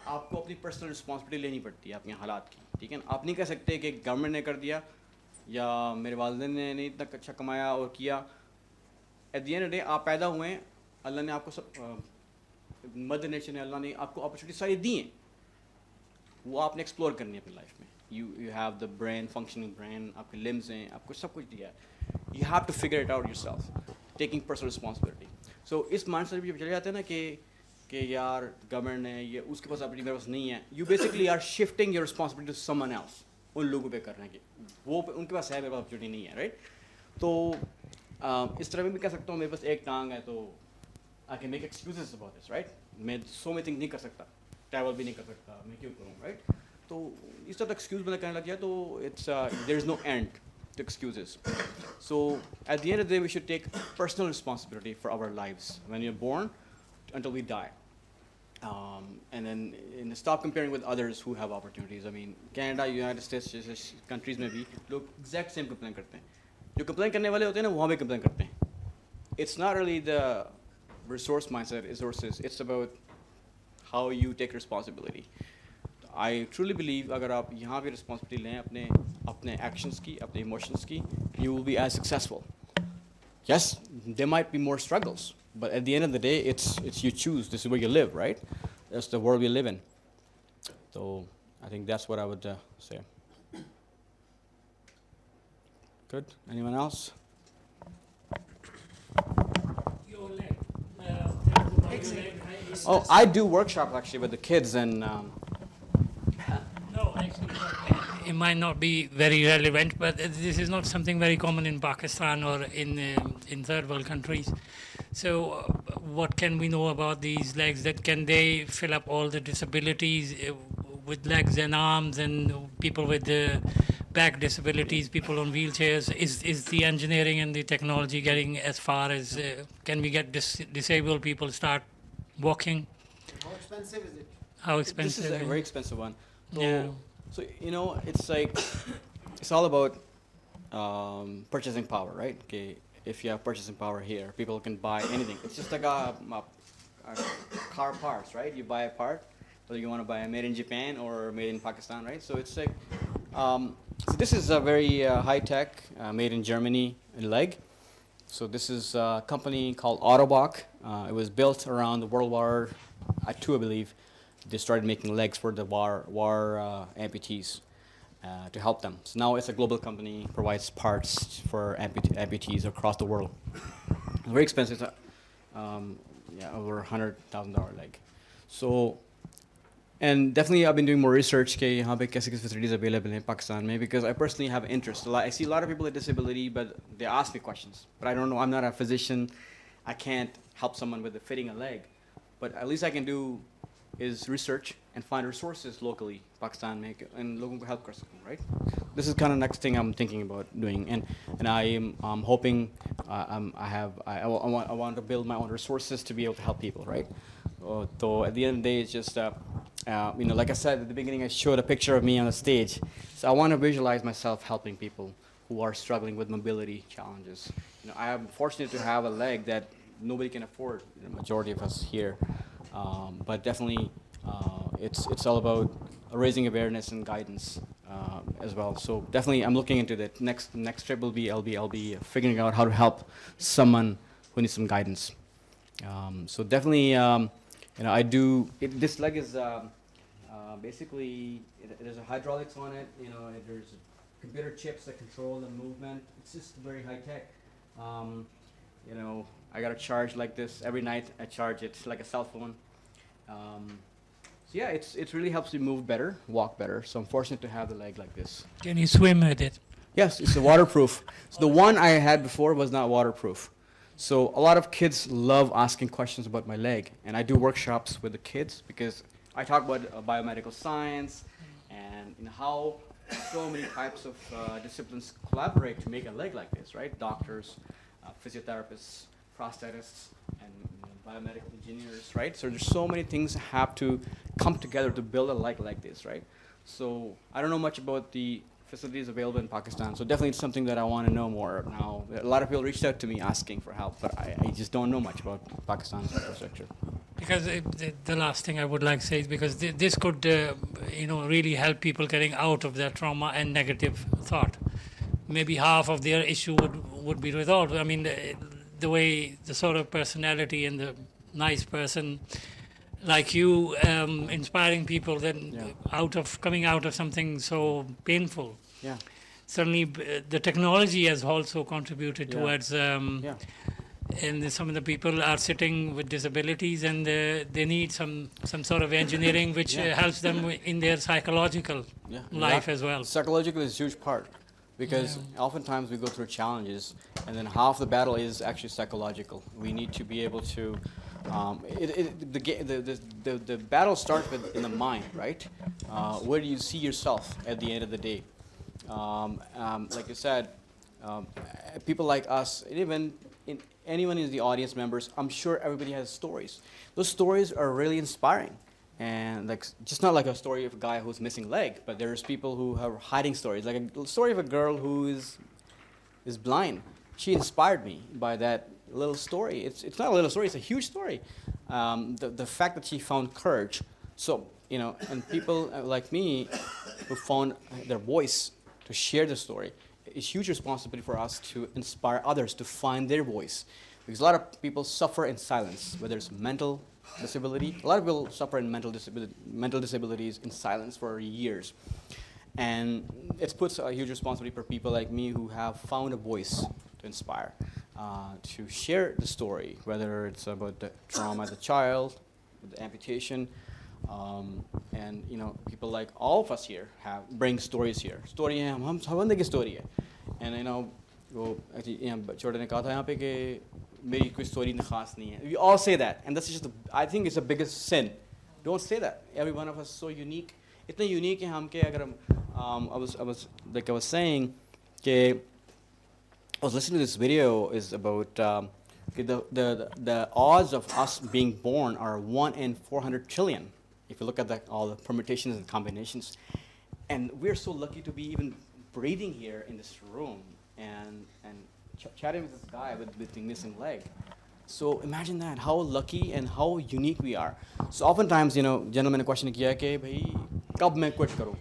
आपको अपनी personal responsibility लेनी पड़ती है अपने हालात की, ठीक है? आप नहीं कह सकते कि government ने कर दिया या मेरे वालिदैन ने नहीं इतना अच्छा कमाया और किया। At the end of the day आप पैदा हुए हैं, अल्लाह ने आपको सब मदर नेचर ने, अल्लाह ने आपको अपॉर्चुनिटी सारी दी हैं, वो आपने एक्सप्लोर करनी है अपनी लाइफ में। You have the brain, functioning brain, आपके limbs हैं, आपको सब कुछ दिया है। You have to figure it out yourself, taking personal responsibility. So इस mindset पे चले जाते हैं ना कि यार गवर्नमेंट ने ये उसके पास अपॉर्चुनिटी मेरे पास नहीं है। You basically are shifting your responsibility to someone else, उन लोगों पे करने की, वो उनके पास है, मेरे पास अपॉर्चुनिटी नहीं है, राइट? तो इस तरह में भी कह सकता हूँ मेरे पास एक टांग है तो I can make excuses about this, right? मैं so many things नहीं कर सकता, travel भी नहीं कर सकता, मैं क्यों करूँ, right? तो इस तरह excuse मैंने करने लग गया तो it's there is no end to excuses. So at the end of the day, we should take personal responsibility for our lives when you're born until we die, and then stop comparing with others who have opportunities. I mean, Canada, United States जैसे countries में भी लोग exact same complain करते हैं, जो complain करने वाले होते हैं ना वहाँ भी complain करते हैं. It's not really the resource mindset, resources. It's about how you take responsibility. I truly believe अगर आप यहाँ पे responsibility लें अपने actions की, अपने emotions की, you will be as successful. Yes, there might be more struggles, but at the end of the day, it's you choose. This is where you live, right? That's the world we live in. So I think that's what I would say. Good. Anyone else? Oh, I do workshops actually with the kids and. No, actually, it might not be very relevant, but this is not something very common in Pakistan or in third world countries. So, what can we know about these legs? That can they fill up all the disabilities with legs and arms, and people with back disabilities, people on wheelchairs? Is the engineering and the technology getting as far as can we get disabled people start walking? How expensive is it? How expensive? This is a very expensive one. So, Yeah. So it's like it's all about purchasing power, right? Okay, if you have purchasing power here, people can buy anything. It's just like a car parts, right? You buy a part, whether you want to buy a made in Japan or made in Pakistan, right? So it's like so this is a very high tech, made in Germany leg. So this is a company called Autobach. It was built around the World War II, I believe. They started making legs for the war amputees to help them. So now it's a global company, provides parts for amputees across the world. Very expensive, over $100,000 leg. So And definitely I've been doing more research कि यहाँ पे कैसे कैसे facilities available हैं पाकिस्तान में, because I personally have interest. I see a lot of people with disability, but they ask me questions. But I don't know, I'm not a physician. I can't help someone with fitting a leg. But at least I can do is research and find resources locally, Pakistan में, and लोगों को help कर सकूँ, right? This is kind of next thing I'm thinking about doing. And I am hoping I want to build my own resources to be able to help people, right? So at the end of the day, it's just, like I said at the beginning, I showed a picture of me on the stage. So I want to visualize myself helping people who are struggling with mobility challenges. I am fortunate to have a leg that nobody can afford, the majority of us here. But definitely, it's all about raising awareness and guidance as well. So definitely, I'm looking into that. Next trip will be I'll be figuring out how to help someone who needs some guidance. So definitely, I do. This leg is basically there's a hydraulics on it. There's computer chips that control the movement. It's just very high tech. I got to charge like this every night. I charge it like a cell phone. So yeah, it really helps you move better, walk better. So I'm fortunate to have the leg like this. Can you swim with it? Yes, it's a waterproof. So the one I had before was not waterproof. So a lot of kids love asking questions about my leg, and I do workshops with the kids because I talk about biomedical science and how so many types of disciplines collaborate to make a leg like this, right? Doctors, physiotherapists, prosthetists, and biomedical engineers, right? So there's so many things that have to come together to build a leg like this, right? So I don't know much about the facilities available in Pakistan, so definitely it's something that I want to know more now. A lot of people reached out to me asking for help, but I just don't know much about Pakistan's infrastructure. Because the last thing I would like to say is because this could, really help people getting out of their trauma and negative thought. Maybe half of their issue would be resolved. I mean, the way, the sort of personality and the nice person like you inspiring people then coming out of something so painful. Yeah. Certainly the technology has also contributed towards and some of the people are sitting with disabilities and they need some sort of engineering which helps them in their psychological life as well. Psychological is a huge part because oftentimes we go through challenges and then half the battle is actually psychological. We need to be able to the battle starts in the mind, right? Where do you see yourself at the end of the day? Like you said, people like us, even anyone in the audience members, I'm sure everybody has stories. Those stories are really inspiring. And just not like a story of a guy who's missing a leg, but there's people who are hiding stories. Like a story of a girl who is blind. She inspired me by that little story. It's not a little story, it's a huge story. The fact that she found courage. So, and people like me who found their voice to share the story, it's a huge responsibility for us to inspire others to find their voice. Because a lot of people suffer in silence, whether it's mental disability. A lot of people suffer in mental disabilities in silence for years. And it puts a huge responsibility for people like me who have found a voice to inspire, to share the story, whether it's about the trauma as a child, the amputation, and people like all of us here bring stories here. Story है हम बंदे की story है, and वो छोटे ने कहा था यहाँ पे कि मेरी कोई story खास नहीं है. We all say that, and that's just I think it's the biggest sin. Don't say that. Every one of us is so unique. इतने unique हैं हम कि अगर I was saying कि I was listening to this video is about the odds of us being born are 1 in 400 trillion. If you look at all the permutations and combinations, and we're so lucky to be even breathing here in this room and chatting with this guy with the missing leg. So imagine that, how lucky and how unique we are. So oftentimes, gentlemen, a question kiya कि भाई कब मैं quit करूँ?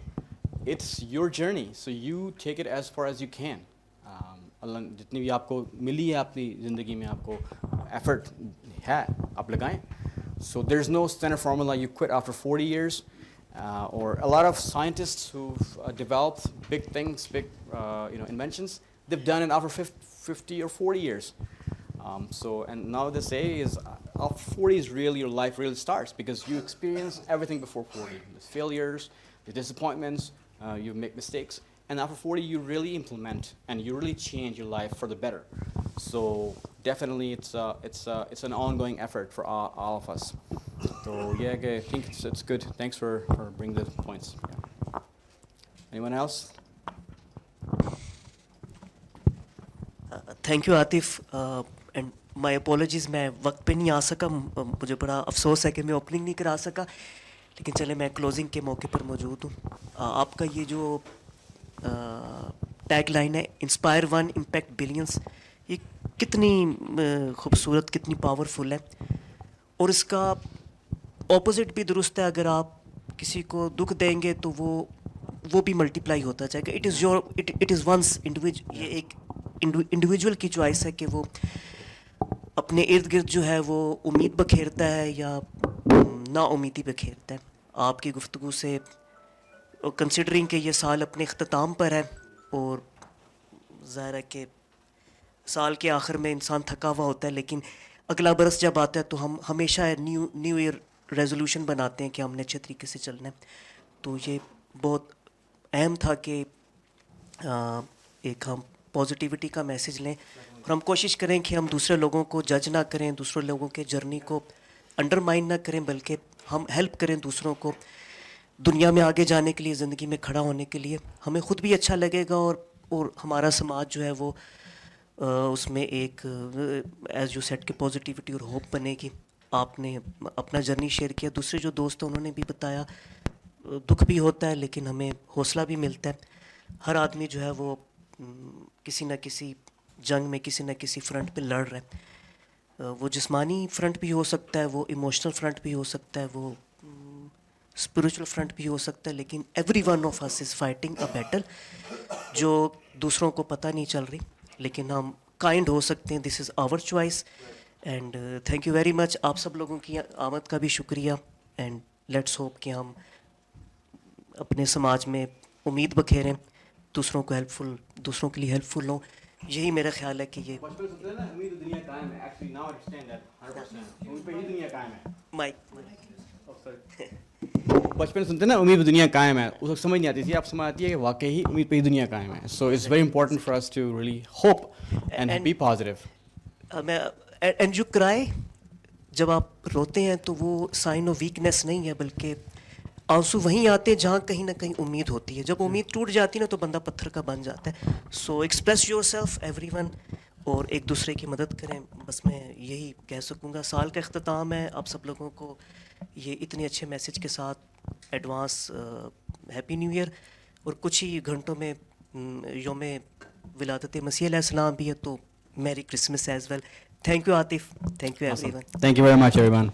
It's your journey, so you take it as far as you can. जितनी भी आपको मिली है अपनी ज़िंदगी में आपको effort है आप लगाएं. So there's no standard formula. You quit after 40 years, or a lot of scientists who've developed big things, big inventions. They've done it after 50 or 40 years. So, and now they say is after 40 is really your life really starts, because you experience everything before 40, the failures, the disappointments, you make mistakes, and after 40 you really implement and you really change your life for the better. So definitely it's an ongoing effort for all of us. So yeah, I think it's good. Thanks for bringing the points. Yeah. Anyone else? Thank you Atif and my apologies, मैं वक्त पे नहीं आ सका, मुझे बड़ा अफसोस है कि मैं ओपनिंग नहीं करा सका, लेकिन चले मैं क्लोजिंग के मौके पर मौजूद हूँ. आपका ये जो टैग लाइन है, इंस्पायर वन इम्पैक्ट बिलियंस, ये कितनी खूबसूरत, कितनी पावरफुल है. और इसका ऑपोजिट भी दुरुस्त है, अगर आप किसी को दुख देंगे तो वो भी मल्टीप्लाई होता जाएगा. इट इज़ वंस इंडिविजुअल, ये एक इंडिविजुअल की चॉइस है कि वो अपने इर्द गिर्द जो है वो उम्मीद बखेरता है या ना उम्मीदी बखेरता है. आपकी गुफ्तगू से कंसिडरिंग कि ये साल अपने अख्ताम पर है और ज़ाहिर है कि साल के आखिर में इंसान थका हुआ होता है, लेकिन अगला बरस जब आता है तो हम हमेशा न्यू ईयर रेजोल्यूशन बनाते हैं कि हमने अच्छे तरीके से चलना है. तो ये बहुत अहम था कि एक हम पॉजिटिविटी का मैसेज लें और हम कोशिश करें कि हम दूसरे लोगों को जज ना करें, दूसरे लोगों के जर्नी को अंडरमाइन ना करें, बल्कि हम हेल्प करें दूसरों को दुनिया में आगे जाने के लिए, ज़िंदगी में खड़ा होने के लिए. हमें ख़ुद भी अच्छा लगेगा और हमारा समाज जो है वो उसमें एक एज यू सेड कि पॉजिटिविटी और होप बनेगी. आपने अपना जर्नी शेयर किया, दूसरे जो दोस्त हैं उन्होंने भी बताया, दुख भी होता है लेकिन हमें हौसला भी मिलता है. हर आदमी जो है वो किसी न किसी जंग में किसी न किसी फ्रंट पे लड़ रहा है. वो जिस्मानी फ्रंट भी हो सकता है, वो इमोशनल फ्रंट भी हो सकता है, वो स्पिरिचुअल फ्रंट भी हो सकता है, लेकिन every one of us is fighting a battle जो दूसरों को पता नहीं चल रही, लेकिन हम काइंड हो सकते हैं. This is our choice and thank you very much. आप सब लोगों की आमद का भी शुक्रिया एंड लेट्स होप कि हम अपने समाज में उम्मीद बखेरें, दूसरों को हेल्पफुल, दूसरों के लिए हेल्पफुल हों. यही मेरा ख्याल है कि ये बचपन सुनते ना उम्मीद पे दुनिया कायम है, उस वक्त समझ नहीं आती थी, अब समझ आती है कि वाकई ही उम्मीद पे ही दुनिया कायम है. So it's very important for us to really hope and be positive. And you cry, जब आप रोते हैं तो वो साइन ऑफ वीकनेस नहीं है, बल्कि आंसू वहीं आते हैं जहाँ कहीं ना कहीं उम्मीद होती है. जब उम्मीद टूट जाती है ना तो बंदा पत्थर का बन जाता है. सो एक्सप्रेस योर सेल्फ एवरीवन और एक दूसरे की मदद करें. बस मैं यही कह सकूँगा. साल का अख्ताम है, आप सब लोगों को ये इतने अच्छे मैसेज के साथ एडवांस हैप्पी न्यू ईयर. और कुछ ही घंटों में योम विलादत मसीह अलैहिस्सलाम भी है, तो merry Christmas as well. Thank you Atif, thank you everyone. Thank you very much everyone.